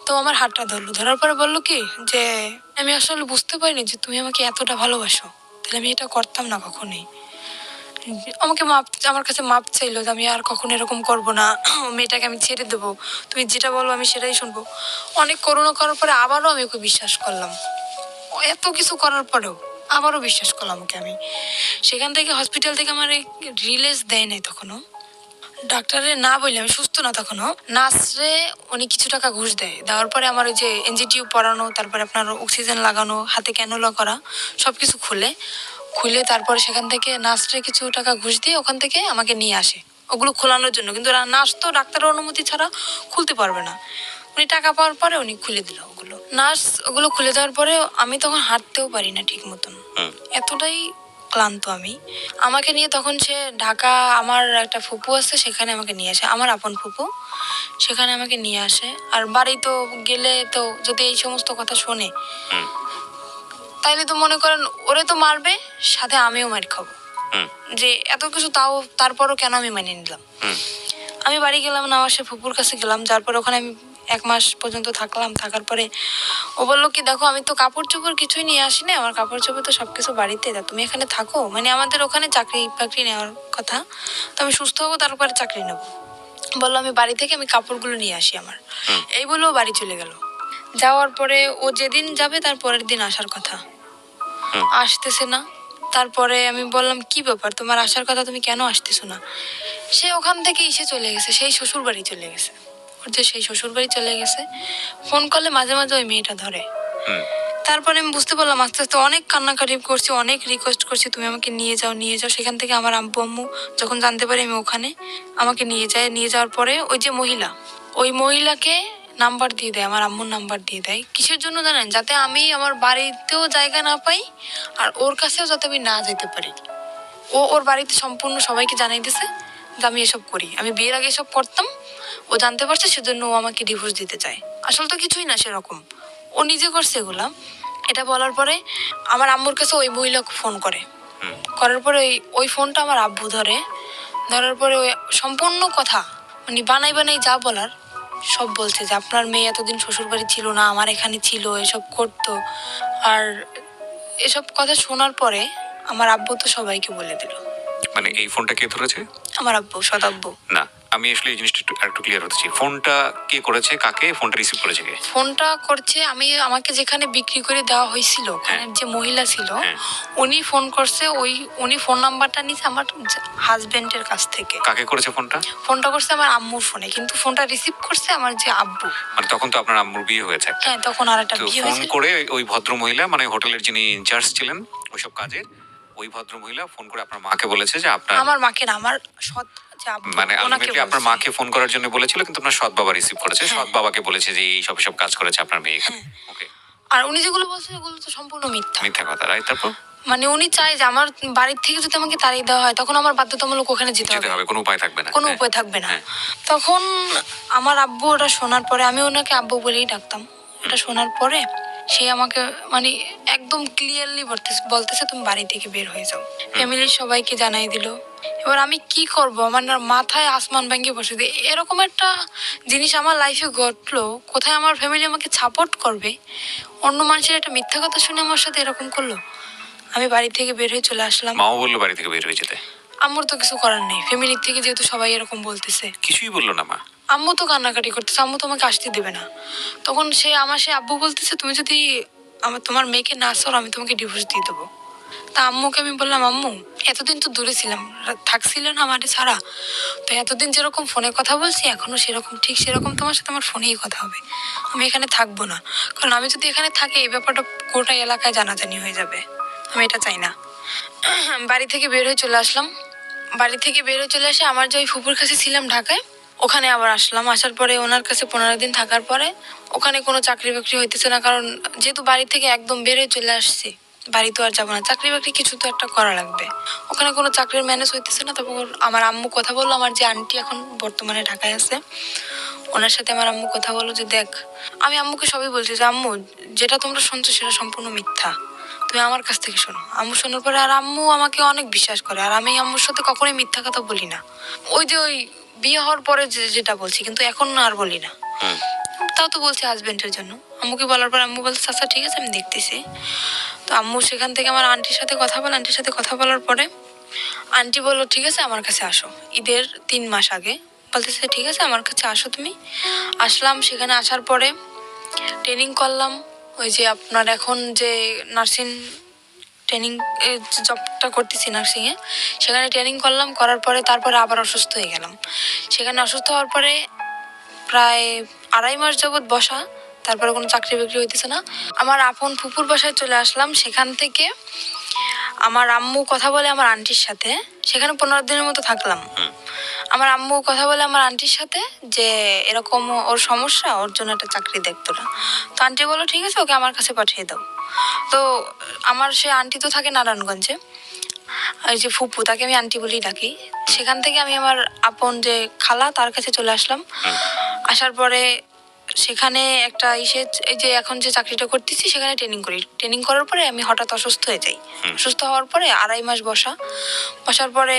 Speaker 3: তো আমার হাতটা ধরলো, ধরার পরে বললো কি যে আমি আসলে বুঝতে পারিনি যে তুমি আমাকে এতটা ভালোবাসো, তাহলে আমি এটা করতাম না কখনোই। আমাকে মাপ, আমার কাছে মাপ চাইলো যে আমি আর কখনো এরকম করব না, মেয়েটাকে আমি ছেড়ে দেবো, তুমি যেটা বলো আমি সেটাই শুনবো। অনেক করোনা করার পরে আবারও আমি ওকে বিশ্বাস করলাম, এত কিছু করার পরেও আবারও বিশ্বাস করলাম ওকে আমি। সেখান থেকে হসপিটাল থেকে আমার রিলিজ দেয় নাই তখনও, ডাক্তারে না বললে আমি সুস্থ না তখনও, নার্সরে উনি কিছু টাকা ঘুষ দেয়, দেওয়ার পরে আমার ওই যে এনজিটিউ পরানো, তারপরে আপনার অক্সিজেন লাগানো, হাতে ক্যানুলা করা, সব কিছু খুলে তারপরে সেখান থেকে নার্সরে কিছু টাকা ঘুষ দিয়ে ওখান থেকে আমাকে নিয়ে আসে ওগুলো খোলানোর জন্য। কিন্তু নার্স তো ডাক্তারের অনুমতি ছাড়া খুলতে পারবে না, উনি টাকা পাওয়ার পরে উনি খুলে দিল ওগুলো। নার্স ওগুলো খুলে দেওয়ার পরে আমি তখন হাঁটতেও পারি না ঠিক মতন, এতটাই ক্লান্ত আমি। আমাকে নিয়ে তখন সে ঢাকা, আমার একটা ফুপু আছে সেখানে আমাকে নিয়ে আসে, আমার আপন ফুপু, সেখানে আমাকে নিয়ে আসে। আর বাড়ি তো গেলে তো যদি এই সমস্ত কথা শোনে তাইলে তো মনে করেন ওরে তো মারবে, সাথে আমিও মার খাবো, যে এত কিছু তাও তারপরও কেন আমি মেনে নিলাম। আমি বাড়ি গেলাম না, আমার সে ফুপুর কাছে গেলাম, তারপর ওখানে আমি 1 মাস পর্যন্ত থাকলাম। থাকার পরে ও বললো কি, দেখো আমি তো কাপড় চোপড় কিছুই নিয়ে আসি না, আমার কাপড় চোপড় তো সবকিছু বাড়িতে, তা তুমি এখানে থাকো, মানে আমাদের ওখানে চাকরি বাকরি নেওয়ার কথা, তো আমি সুস্থ হবো তারপরে চাকরি নেবো। বললো আমি বাড়ি থেকে আমি কাপড়গুলো নিয়ে আসি আমার, এই বলেও বাড়ি চলে গেল। যাওয়ার পরে ও যেদিন যাবে তার পরের দিন আসার কথা, আসতেছে না। তারপরে আমি বললাম কি ব্যাপার, তোমার আসার কথা, তুমি কেন আসতেছো না? সে ওখান থেকে এসে চলে গেছে, সেই শ্বশুর বাড়ি চলে গেছে, ওর যে সেই শ্বশুর বাড়ি চলে গেছে। ফোন করলে মাঝে মাঝে ওই মেয়েটা ধরে। তারপরে আমি বুঝতে পারলাম আস্তে আস্তে, অনেক কান্নাকাটি করছি, অনেক রিকোয়েস্ট করছি তুমি আমাকে নিয়ে যাও নিয়ে যাও। সেখান থেকে আমার আব্বু আম্মু যখন জানতে পারি আমি ওখানে, আমাকে নিয়ে যাওয়ার পরে ওই যে মহিলা, ওই মহিলাকে নাম্বার দিয়ে দেয়, আমার আম্মুর নাম্বার দিয়ে দেয়। কিসের জন্য জানেন? যাতে আমি আমার বাড়িতেও জায়গা না পাই, আর ওর কাছেও যাতে আমি না যেতে পারি। ও ওর বাড়িতে সম্পূর্ণ সবাইকে জানাই দিছে যে আমি এসব করি, আমি বিয়ের আগে এসব করতাম, ও জানতে পারছে, সেজন্য ও আমাকে ডিভোর্স দিতে চায়। আসলে তো কিছুই না সেরকম, ও নিজে করছে এগুলা। এটা বলার পরে আমার আম্মুর কাছে ওই মহিলাকে ফোন করার পরে ওই ফোনটা আমার আব্বু ধরার পরে ওই সম্পূর্ণ কথা মানে বানাই যা বলার সব বলছে, যে আপনার মেয়ে এতদিন শ্বশুর বাড়ি ছিল না, আমার এখানে ছিল, এসব করতো। আর এসব কথা শোনার পরে আমার আব্বু তো সবাইকে বলে দিল।
Speaker 2: মানে এই ফোনটা কে ধরেছে?
Speaker 3: আমার আব্বু, সৎ আব্বু।
Speaker 2: না, আমি আসলে এই জিনিসটা একটু ক্লিয়ার হতে চাই। ফোনটা কে করেছে, কাকে ফোনটা রিসিভ করেছে কে?
Speaker 3: ফোনটা করছে আমাকে যেখানে বিক্রি করে দেওয়া হয়েছিল, ওখানে যে মহিলা ছিল উনি ফোন করছে, উনি ফোন নাম্বারটা নিছে আমার হাজবেন্ডের কাছ থেকে।
Speaker 2: কাকে করেছে ফোনটা?
Speaker 3: ফোনটা করছে আমার আম্মুর ফোনে, কিন্তু ফোনটা রিসিভ করছে আমার যে আব্বু।
Speaker 2: মানে তখন তো আপনার আম্মুর বিয়ে হয়েছে?
Speaker 3: হ্যাঁ, তখন আর একটা বিয়ে
Speaker 2: ফোন
Speaker 3: হয়েছে।
Speaker 2: করে ওই ভদ্র মহিলা, মানে হোটেলের যিনি ইনচার্জ ছিলেন ওইসব কাজের, ওই ভদ্র মহিলা ফোন করে আপনার মাকে বলেছে যে আপনার,
Speaker 3: আমার মাকে না, আমার সৎ যে আব্বু,
Speaker 2: মানে
Speaker 3: ওনাকে
Speaker 2: আলটিমেটলি আপনার মাকে ফোন করার জন্য বলেছিল, কিন্তু আপনার সৎ বাবা রিসিভ করেছে, সৎ বাবাকে বলেছে যে এই সব কাজ করেছে আপনার মেয়ে। ওকে।
Speaker 3: আর উনি যেগুলো বলছে এগুলো তো সম্পূর্ণ
Speaker 2: মিথ্যা কথা, রাইট? তারপর
Speaker 3: মানে উনি চায় যে আমার বাড়ির থেকে যদি আমাকে তাড়িয়ে দেওয়া হয় তখন আমার বাধ্যতামূলক ওখানে যেতে হবে,
Speaker 2: কোনো উপায় থাকবে না,
Speaker 3: কোনো উপায় থাকবে না। তখন আমার আব্বু ওটা শোনার পরে, আমি ওনাকে আব্বু বলেই ডাকতাম, ওটা শোনার পরে সে আমাকে মানে একদম ক্লিয়ারলি বলতেছে তুমি বাড়ি থেকে বের হয়ে যাও। ফ্যামিলির সবাইকে জানাই দিল। এবার আমি কি করব, আমার না মাথায় আসমান ভেঙে বসে দিয়ে এরকম একটা জিনিস আমার লাইফে ঘটলো, কোথায় আমার ফ্যামিলি আমাকে সাপোর্ট করবে, অন্য মানুষের একটা মিথ্যা কথা শুনে আমার সাথে এরকম করলো। আমি বাড়ি থেকে বের হয়ে চলে আসলাম।
Speaker 2: মাও বললো বাড়ি থেকে বের হয়ে যেতে?
Speaker 3: আম্মুর তো কিছু করার নেই, ফ্যামিলির থেকে যেহেতু সবাই এরকম বলতেছে।
Speaker 2: কিছুই বললো না মা?
Speaker 3: আম্মু তো কান্নাকাটি করতেছে, আম্মু তোমাকে আসতে দেবে না। তখন সে আব্বু বলতেছে তুমি যদি তোমার মেয়েকে না সর আমি তোমাকে ডিভোর্স দিয়ে দেবো। তা আম্মুকে আমি বললাম আম্মু এতদিন তো দূরে ছিলাম, থাকছিলেন আমাদের ছাড়া, তো এতদিন যেরকম ফোনে কথা বলছি এখনো সেরকম ঠিক সেরকম তোমার সাথে আমার ফোনেই কথা হবে, আমি এখানে থাকবো না। কারণ আমি যদি এখানে থাকি এই ব্যাপারটা গোটা এলাকায় জানাজানি হয়ে যাবে, আমি এটা চাই না। বাড়ি থেকে বের হয়ে চলে আসলাম। বাড়ি থেকে বের হয়ে চলে আসে আমার যে ওই ফুপুর কাছে ছিলাম ঢাকায়, ওখানে আবার আসলাম। আসার পরে ওনার কাছে 15 দিন থাকার পরে ওখানে কোনো চাকরি বাকরি হইতেছে না, কারণ যেহেতু বাড়ি থেকে একদম বের হয়ে চলে আসছি, বাড়ি তো আর যাবো না, চাকরি বাকরি কিছু তো একটা করা লাগবে। ওখানে কোনো চাকরির ম্যানেজ হইতেছে না। তারপর আমার আম্মু কথা বললো, আমার যে আন্টি এখন বর্তমানে ঢাকায় আছে ওনার সাথে আমার আম্মু কথা বললো যে দেখ, আমি আম্মুকে সবই বলছি যে আম্মু যেটা তোমরা শুনছো সেটা সম্পূর্ণ মিথ্যা, তুমি আমার কাছ থেকে শোনো। আম্মু শোনার পরে আর আম্মু আমাকে অনেক বিশ্বাস করে, আর আমি আম্মুর সাথে কখনোই মিথ্যা কথা বলি না। ওই বিয়ে হওয়ার পরে যেটা বলছি, কিন্তু এখন আর বলি না। তাও তো বলছি হাজবেন্ডের জন্য। আম্মুকে বলার পর আম্মু বলছে আচ্ছা ঠিক আছে আমি দেখতেছি। তো আম্মু সেখান থেকে আমার আন্টির সাথে কথা বলার পরে আন্টি বললো ঠিক আছে আমার কাছে আসো, ঈদের 3 মাস আগে বলতেছে ঠিক আছে আমার কাছে আসো তুমি। আসলাম, সেখানে আসার পরে ট্রেনিং করলাম। ওই যে আপনার এখন যে নার্সিং ট্রেনিং জবটা করতেছি নার্সিংয়ে, সেখানে ট্রেনিং করলাম, করার পরে তারপরে আবার অসুস্থ হয়ে গেলাম। সেখানে অসুস্থ হওয়ার পরে প্রায় 2.5 মাস যাবৎ বসা, তারপরে কোনো চাকরি বাকরি হইতেছে না। আমার আপন ফুপুর বাসায় চলে আসলাম। সেখান থেকে আমার আম্মু কথা বলে আমার আন্টির সাথে, সেখানে 15 দিনের মতো থাকলাম। আমার আম্মু কথা বলে আমার আন্টির সাথে যে এরকম ওর সমস্যা, ওর জন্য একটা চাকরি দেখতো না। তো আন্টি বললো ঠিক আছে ওকে আমার কাছে পাঠিয়ে দাও। তো আমার সে আন্টি তো থাকে নারায়ণগঞ্জে, ওই যে ফুপু, তাকে আমি আন্টি বলেই ডাকি। সেখান থেকে আমি আমার আপন যে খালা তার কাছে চলে আসলাম। আসার পরে সেখানে একটা এই যে এখন যে চাকরিটা করতেছি সেখানে ট্রেনিং করি। ট্রেনিং করার পরে আমি হঠাৎ অসুস্থ হয়ে যাই। অসুস্থ হওয়ার পরে 2.5 মাস বসার পরে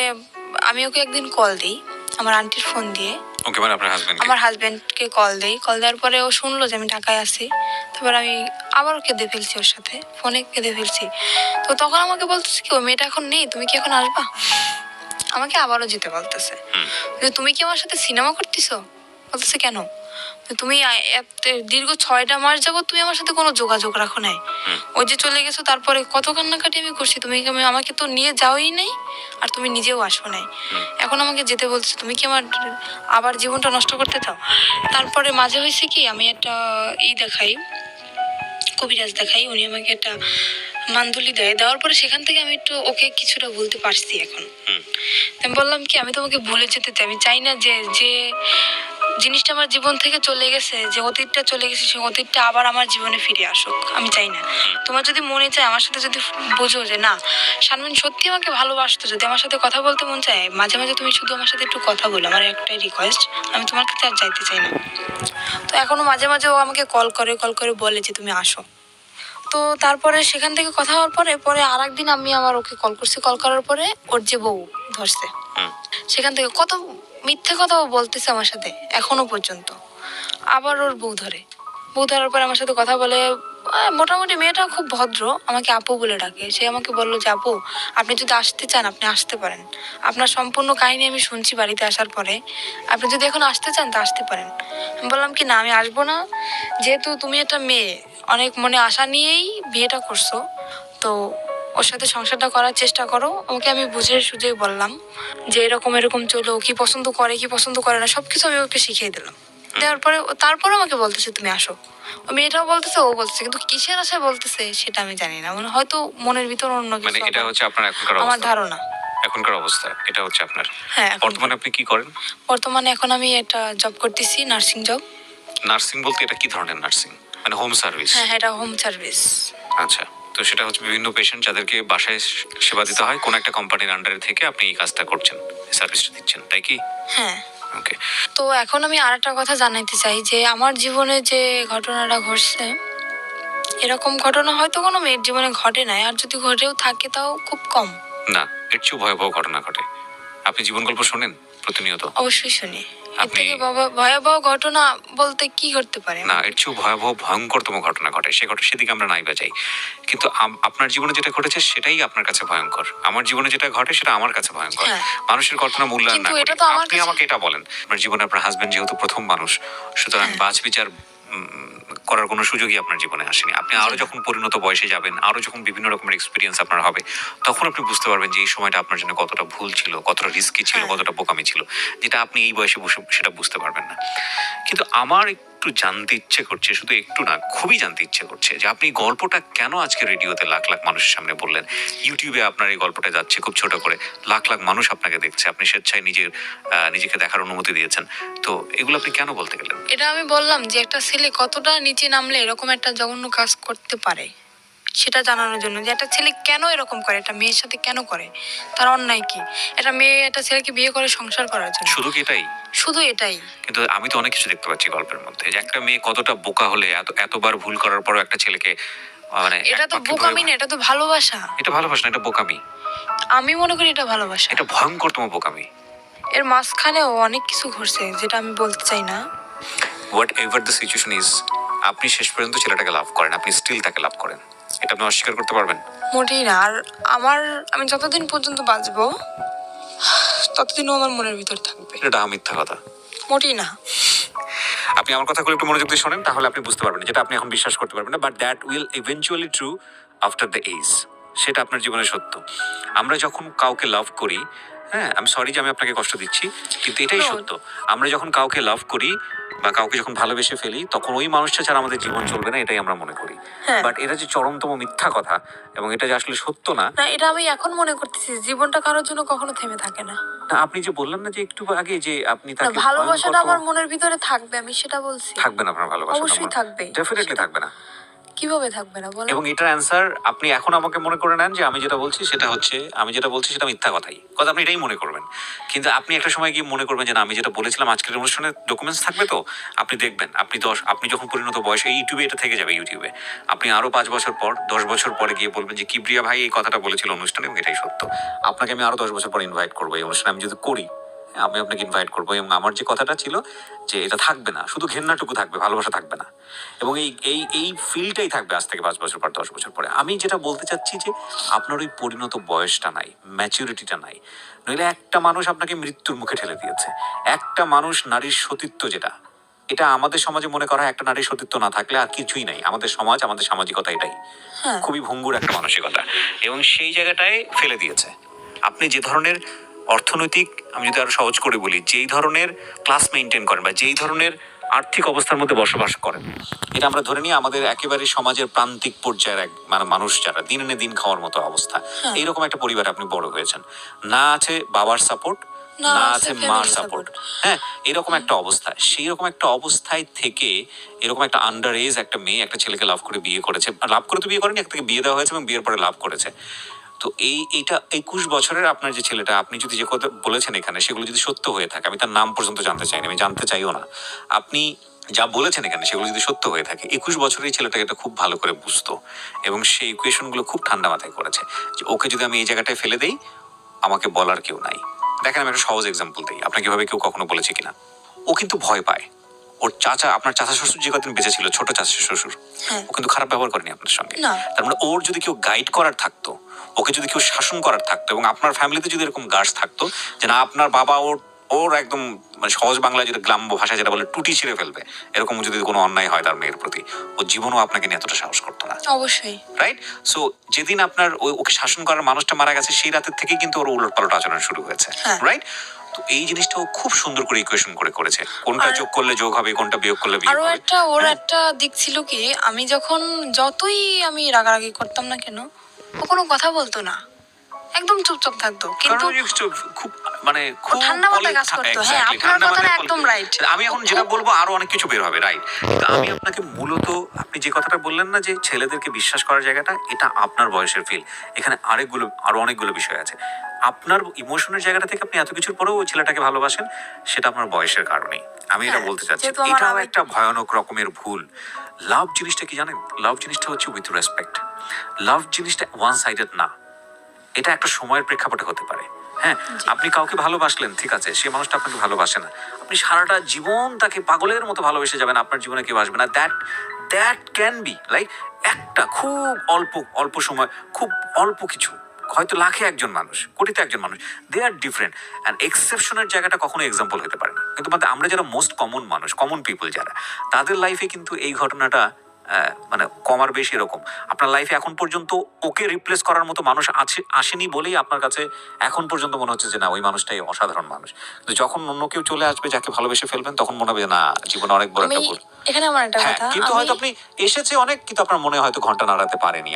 Speaker 3: আমি ওকে একদিন কল দিই আমার আন্টির ফোন দিয়ে।
Speaker 2: ওকে, মানে আপনার হাজবেন্ড?
Speaker 3: আমার হাজবেন্ডকে কল দেওয়ার পরে ও শুনলো যে আমি ঢাকায় আছি। তারপর আমি আবারও কেঁদে ফেলছি, ওর সাথে ফোনে কেঁদে ফেলছি। তো তখন আমাকে বলতেছে কি, ও মেয়েটা এখন নেই, তুমি কি এখন আসবা? আমাকে আবারও যেতে বলতেছে যে তুমি কি আমার সাথে সিনেমা করতেছো? বলতেছে কেন? তুমি দীর্ঘ 6টা মাস যাবত তুমি আমার সাথে কোনো যোগাযোগ রাখো নাই। ওই যে চলে গেছো, তারপরে কত কান্নাকাটি আমি করছি, তুমি আমাকে তো নিয়ে যাওই নাই, আর তুমি নিজেও আসো নাই। এখন আমাকে যেতে বলছো, তুমি কি আমার আবার জীবনটা নষ্ট করতে চাও? তারপরে মাঝে হয়েছে কি, আমি একটা দেখাই, কবিরাজ দেখাই, উনি আমাকে একটা মান্ডুলি দেওয়ার পরে সেখান থেকে আমি একটু ওকে কিছুটা বলতে পারছি এখন। আমি বললাম কি, আমি তোমাকে ভুলে যেতে চাই, আমি চাই না যে যে জিনিসটা আমার জীবন থেকে চলে গেছে, যে অতীতটা চলে গেছে, সেই অতীতটা আবার আমার জীবনে ফিরে আসুক, আমি চাই না। তোমার যদি মনে চায় আমার সাথে, যদি বোঝো যে না শারমিন সত্যি আমাকে ভালোবাসতো, যদি আমার সাথে কথা বলতে মন চায়, মাঝে মাঝে তুমি শুধু আমার সাথে একটু কথা বলো, আমার একটাই রিকোয়েস্ট, আমি তোমার কাছে আর যাইতে চাই না। তো এখনো মাঝে মাঝে ও আমাকে কল করে বলে যে তুমি আসো। তো তারপরে সেখান থেকে কথা হওয়ার পরে আরেকদিন আমি আবার ওকে কল করছি, কল করার পরে ওর যে বউ ধরছে, সেখান থেকে কত মিথ্যে কথা ও বলতেছে আমার সাথে এখনো পর্যন্ত। আবার ওর বউ ধরার পরে আমার সাথে কথা বলে। মোটামুটি মেয়েটা খুব ভদ্র, আমাকে আপু বলে ডাকে। সে আমাকে বললো যে আপু, আপনি যদি আসতে চান আপনি আসতে পারেন, আপনার সম্পূর্ণ কাহিনী আমি শুনছি বাড়িতে আসার পরে, আপনি যদি এখন আসতে চান তা আসতে পারেন। আমি বললাম কি না, আমি আসবো না, যেহেতু তুমি একটা মেয়ে অনেক মনে আশা নিয়েই বিয়েটা করছো, তো ওর সাথে সংসারটা করার চেষ্টা করো। ওকে আমি বুঝে সুঝে বললাম যে এরকম চলো, কি পছন্দ করে না সবকিছু আমি ওকে শিখিয়ে দিলাম। দেওয়ার পরে তারপরে আমাকে বলতেছে তুমি আসো। ও মেয়েটাও বলতেছে, ও বলতেছে, কিন্তু কিসের আশায় বলতেছে সেটা আমি জানি না, মানে হয়তো মনের ভিতর অন্য কিছু।
Speaker 2: মানে এটা হচ্ছে আপনার এখনকার
Speaker 3: আমার
Speaker 2: অবস্থা?
Speaker 3: ধারণা
Speaker 2: এখনকার অবস্থা এটা হচ্ছে আপনার?
Speaker 3: হ্যাঁ।
Speaker 2: বর্তমানে আপনি কি করেন?
Speaker 3: বর্তমানে এখন আমি একটা জব করতেছি, নার্সিং জব।
Speaker 2: নার্সিং বলতে এটা কি ধরনের নার্সিং? মানে হোম সার্ভিস?
Speaker 3: হ্যাঁ, এটা হোম সার্ভিস।
Speaker 2: আচ্ছা, তো সেটা হচ্ছে বিভিন্ন পেশেন্ট যাদেরকে বাসায় সেবা দিতে হয়, কোন একটা কোম্পানির আন্ডারে থেকে আপনি এই কাজটা করছেন, সার্ভিসটা দিচ্ছেন, তাই কি?
Speaker 3: হ্যাঁ।
Speaker 2: ওকে।
Speaker 3: তো এখন আমি আরেকটা কথা জানাইতে চাই যে আমার জীবনে যে ঘটনাটা ঘটছে, এরকম ঘটনা হয়তো কোনো মেয়ের জীবনে ঘটে নাই, আর যদি ঘটেও থাকে তাও খুব কম।
Speaker 2: না, এর চেয়েও ভয়াবহ ঘটনা ঘটে। আপনি জীবন গল্প শোনেন প্রতিনিয়ত?
Speaker 3: অবশ্যই শুনি। এর
Speaker 2: আপনি
Speaker 3: থেকে ভয়াবহ ঘটনা বলতে কি করতে পারে?
Speaker 2: না, এর চেয়েও ভয়াবহ ভয়ঙ্করতম ঘটনা ঘটে, সেদিকে আমরা নাই বাজাই। কিন্তু আপনার জীবনে যেটা ঘটেছে সেটাই আপনার কাছে ভয়ঙ্কর। আমার জীবনে যেটা ঘটে সেটা আমার কাছে ভয়ঙ্কর।
Speaker 3: হ্যাঁ।
Speaker 2: মানুষের ঘটনা মূল্যায়ন না
Speaker 3: কিন্তু
Speaker 2: করে
Speaker 3: এটা তো আমার
Speaker 2: আপনি
Speaker 3: কাছে-
Speaker 2: আমাকে এটা বলেন, আপনার জীবনে আপনার হাজবেন্ড যেহেতু প্রথম মানুষ, সুতরাং
Speaker 3: হ্যাঁ।
Speaker 2: বাছ বিচার করার কোনো সুযোগই আপনার জীবনে আসেনি। আপনি আরো যখন পরিণত বয়সে যাবেন, আরো যখন বিভিন্ন রকমের এক্সপিরিয়েন্স আপনার হবে, তখন আপনি বুঝতে পারবেন যে এই সময়টা আপনার জন্য কতটা ভুল ছিল, কতটা রিস্কি ছিল,
Speaker 3: হ্যাঁ।
Speaker 2: কতটা বোকামি ছিল, যেটা আপনি এই বয়সে বসে সেটা বুঝতে পারবেন না। কিন্তু আমার একটু জানতে ইচ্ছে করছে, শুধু একটু না, খুবই জানতে ইচ্ছে করছে যে আপনি গল্পটা কেন আজকে রেডিওতে লাখ লাখ মানুষের সামনে বললেন। ইউটিউবে আপনার এই গল্পটা যাচ্ছে খুব ছোট করে, লাখ লাখ মানুষ আপনাকে দেখছে, আপনি স্বেচ্ছায় নিজেকে দেখার অনুমতি দিয়েছেন। তো এগুলো আপনি কেন বলতে গেলেন?
Speaker 3: এটা আমি বললাম যে একটা ছেলে কতটা নিচে নামলে এরকম একটা জঘন্য কাজ করতে পারে, সেটা জানানোর জন্য, যে একটা ছেলে কেন এরকম করে, একটা মেয়ের সাথে কেন করে, তার অন্যায় কি। একটা মেয়ে একটা ছেলেকে বিয়ে করে সংসার করার জন্য,
Speaker 2: শুধু কি এটাই?
Speaker 3: শুধু এটাই।
Speaker 2: কিন্তু আমি তো অনেক কিছু দেখতে পাচ্ছি গল্পের মধ্যে, যে একটা মেয়ে কতটা বোকা হলে এতবার ভুল করার পরও একটা ছেলেকে, মানে
Speaker 3: এটা তো বোকামি না, এটা তো ভালোবাসা।
Speaker 2: এটা ভালোবাসা না, এটা বোকামি।
Speaker 3: আমি মনে করি এটা ভালোবাসা।
Speaker 2: এটা ভয়ঙ্করতম বোকামি।
Speaker 3: এর মাঝখানেও অনেক কিছু ঘটছে যেটা আমি বলতে চাই না।
Speaker 2: What ever the situation is, আপনি শেষ পর্যন্ত ছেলেটাকে লাভ করেন, আপনি স্টিল তাকে লাভ করেন, এটা আপনি অস্বীকার করতে পারবেন?
Speaker 3: মোটেই না। আর আমি যতদিন পর্যন্ত বাঁচবো ততদিনও আমার মনের ভিতর থাকবে।
Speaker 2: এটা মিথ্যা কথা।
Speaker 3: মোটেই না।
Speaker 2: আপনি আমার কথাগুলো একটু মনোযোগ দিয়ে শোনেন, তাহলে আপনি বুঝতে পারবেন যেটা আপনি এখন বিশ্বাস করতে পারবেন না, but that will eventually true after the age. সেটা আপনার জীবনে সত্য। আমরা যখন কাউকে লাভ করি, হ্যাঁ, আমি সরি যে আমি আপনাকে কষ্ট দিচ্ছি, কিন্তু এটাই
Speaker 3: No.
Speaker 2: সত্য। আমরা যখন কাউকে লাভ করি বা কাউকে যখন ভালোবেসে ফেলি, তখন ওই মানুষটা ছাড়া আমাদের জীবন চলবে না, এটাই আমরা মনে করি।
Speaker 3: হ্যাঁ।
Speaker 2: বাট এটা যে চরমতম মিথ্যা কথা এবং এটা যে আসলে সত্য না।
Speaker 3: না, এটা আমি এখন মনে করতেছি, জীবনটা কারোর জন্য কখনো থেমে থাকে না।
Speaker 2: না, আপনি যে বললেন না যে একটু আগে যে আপনি
Speaker 3: না,
Speaker 2: তাকে
Speaker 3: ভালোবাসাটা আমার মনের ভিতরে থাকবে, আমি সেটা বলছি।
Speaker 2: থাকবে না, আপনার ভালোবাসা
Speaker 3: অবশ্যই থাকবে।
Speaker 2: ডেফিনেটলি থাকবে না।
Speaker 3: কিভাবে থাকবে না বলেন?
Speaker 2: এবং এটার অ্যান্সার আপনি এখন আমাকে মনে করে নেন যে আমি যেটা বলছি সেটা মিথ্যা কথাই কথা, আপনি এটাই মনে করবেন। কিন্তু আপনি একটা সময় গিয়ে মনে করবেন যে না, আমি যেটা বলেছিলাম আজকের অনুষ্ঠানে ডকুমেন্টস থাকবে, তো আপনি দেখবেন আপনি যখন পরিণত বয়স, এই ইউটিউবে এটা থেকে যাবে, ইউটিউবে আপনি আরো 5 বছর পর 10 বছর পরে গিয়ে বলবেন যে কিবরিয়া ভাই এই কথাটা বলেছিল অনুষ্ঠানে এবং এটাই সত্য। আপনাকে আমি আরো 10 বছর পর ইনভাইট করবো এই অনুষ্ঠানে, আমি যদি করি, আমি আপনাকে ইনভাইট করবো এবং আমার যে কথাটা ছিল যে এটা থাকবে না, শুধু ঘেন্নাটুকু থাকবে, ভালোবাসা থাকবে না। এবং এই ফিলটাই থাকবে আজ থেকে 5 বছর পর, 10 বছর পরে। আমি যেটা বলতে চাচ্ছি যে আপনার ওই পরিণত বয়সটা নাই, ম্যাচুরিটিটা নাই। নইলে একটা মানুষ আপনাকে মৃত্যুর মুখে ঠেলে দিয়েছে। একটা মানুষ, নারীর সতীত্ব যেটা, এটা আমাদের সমাজে মনে করা হয় একটা নারীর সতীত্ব না থাকলে আর কিছুই নাই। আমাদের সমাজ, আমাদের সামাজিকতা এটাই খুবই ভঙ্গুর একটা মানসিকতা, এবং সেই জায়গাটায় ফেলে দিয়েছে। আপনি যে ধরনের অর্থনৈতিক, আমি যদি আরো সহজ করে বলি, যেই ধরনের ক্লাস মেনটেন করেন বা যেই ধরনের আর্থিক অবস্থার মধ্যে বসবাস করেন, এটা আমরা ধরে নিই আমাদের একেবারে সমাজের প্রান্তিক পর্যায়ের এক মানুষ যারা দিন এনে দিন খাওয়ার মতো অবস্থা, এইরকম একটা পরিবারে আপনি বড় হয়েছেন, না আছে বাবার সাপোর্ট, না আছে মার সাপোর্ট, হ্যাঁ, এরকম একটা অবস্থা। সেই রকম একটা অবস্থায় থেকে এরকম একটা আন্ডার এজ একটা মেয়ে একটা ছেলেকে লাভ করে বিয়ে করেছে, লাভ করে তো বিয়ে করেনি, একটা বিয়ে দেওয়া হয়েছে এবং বিয়ের পরে লাভ করেছে। তো এইটা 21 বছরের আপনার যে ছেলেটা, আপনি যদি যে কথা বলেছেন এখানে সেগুলো যদি সত্য হয়ে থাকে, আমি তার নাম পর্যন্ত জানতে চাই না, আমি জানতে চাইও না, আপনি যা বলেছেন এখানে সেগুলো যদি সত্য হয়ে থাকে, 21 বছরের এই ছেলেটাকে এটা খুব ভালো করে বুঝতো এবং সেই ইকুয়েশনগুলো খুব ঠান্ডা মাথায় করেছে যে ওকে যদি আমি এই জায়গাটায় ফেলে দেই, আমাকে বলার কেউ নাই। দেখেন, আমি একটা সহজ এক্সাম্পল দিই, আপনাকে এভাবে কেউ কখনো বলেছে কিনা। ও কিন্তু ভয় পায়। ওর চাচা, আপনার চাচা শ্বশুর যে কদিন বেঁচে ছিল, ছোট চাচা শ্বশুর, ও কিন্তু খারাপ ব্যবহার করেনি আপনার সঙ্গে। তার মানে ওর যদি কেউ গাইড করার থাকতো, ওকে যদি কেউ শাসন করার থাকতো, এবং আপনার ফ্যামিলিতে যদি এরকম গার্ডস থাকতো যে না, আপনার বাবা ওর একদম মানে সহজ বাংলায় যেটা, গ্রাম্য ভাষায় যেটা বলে, টুটি ছিঁড়ে ফেলবে, এরকম যদি কোনো অন্যায় হয় তার মেয়ের প্রতি, ও জীবনও আপনাকে নিয়ে এতটা সাহস করতো না।
Speaker 3: অবশ্যই,
Speaker 2: রাইট? সো যেদিন আপনার ওকে শাসন করার মানুষটা মারা গেছে, সেই রাতের থেকেই কিন্তু ওর উলটপালট আচরণ শুরু হয়েছে। রাইট? তো এই জিনিসটাও খুব সুন্দর করে ইকুয়েশন করে করেছে, কোনটা যোগ করলে যোগ হবে, কোনটা বিয়োগ করলে বিয়োগ হবে।
Speaker 3: আরো ওর একটা দিক ছিল কি, আমি যখন যতই আমি রাগারাগি করতাম না কেন, ও কোনো কথা বলতো না, একদম চুপচাপ থাকতো, কিন্তু
Speaker 2: খুব মানে খুব
Speaker 3: ঠান্ডা মাথায় কাজ করতো। হ্যাঁ, আপনার কথাটা একদম রাইট।
Speaker 2: আমি এখন যেটা বলবো আরো অনেক কিছু বের হবে, রাইট? তো আমি আপনাকে মূলত, আপনি যে কথাটা বললেন না যে ছেলেদেরকে বিশ্বাস করার জায়গাটা, এটা আপনার বয়সের ফিল। এখানে আরো অনেকগুলো বিষয় আছে। আপনার ইমোশনের জায়গাটা থেকে আপনি এত কিছুর পরেও ওই ছেলেটাকে ভালোবাসেন, সেটা আপনার বয়সের কারণেই। আমি এটা বলতে চাচ্ছি, এটাও একটা ভয়ানক রকমের ভুল। লাভ জিনিসটা কি জানেন? লাভ জিনিসটা হচ্ছে উইথ রেসপেক্ট। লাভ জিনিসটা ওয়ান সাইডেড না, এটা একটা সময়ের প্রেক্ষাপটে হতে পারে। হ্যাঁ, আপনি কাউকে ভালোবাসলেন, ঠিক আছে, সে মানুষটা আপনাকে ভালোবাসে না, আপনি সারাটা জীবন তাকে পাগলের মতো ভালোবেসে যাবেন, আপনার জীবনে কেউ আসবে না। দ্যাট ক্যান বি লাইক একটা খুব অল্প সময়, খুব অল্প কিছু, হয়তো লাখে একজন মানুষ, কোটিতে একজন মানুষ, দে আর ডিফারেন্ট। অ্যান্ড এক্সেপশনের জায়গাটা কখনো এক্সাম্পল হতে পারে না। কিন্তু আমরা যারা মোস্ট কমন মানুষ, কমন পিপল যারা, তাদের লাইফে কিন্তু এই ঘটনাটা মানে কম আর বেশি এরকম। আপনার লাইফে এখন পর্যন্ত ওকে রিপ্লেস করার মতো মানুষ আসেনি বলেই আপনার কাছে এখন পর্যন্ত মনে হচ্ছে যে না, ওই মানুষটাই অসাধারণ মানুষ। কিন্তু যখন অন্য কেউ চলে আসবে যাকে ভালোবেসে ফেলবেন, তখন মনে হবে না, জীবনে অনেক বড় একটা ভুল।
Speaker 3: এখানে আমার একটা কথা,
Speaker 2: কিন্তু হয়তো আপনি এসেছে অনেক, কিন্তু আপনার মনে হয়তো ঘন্টা নাড়াতে পারেনি।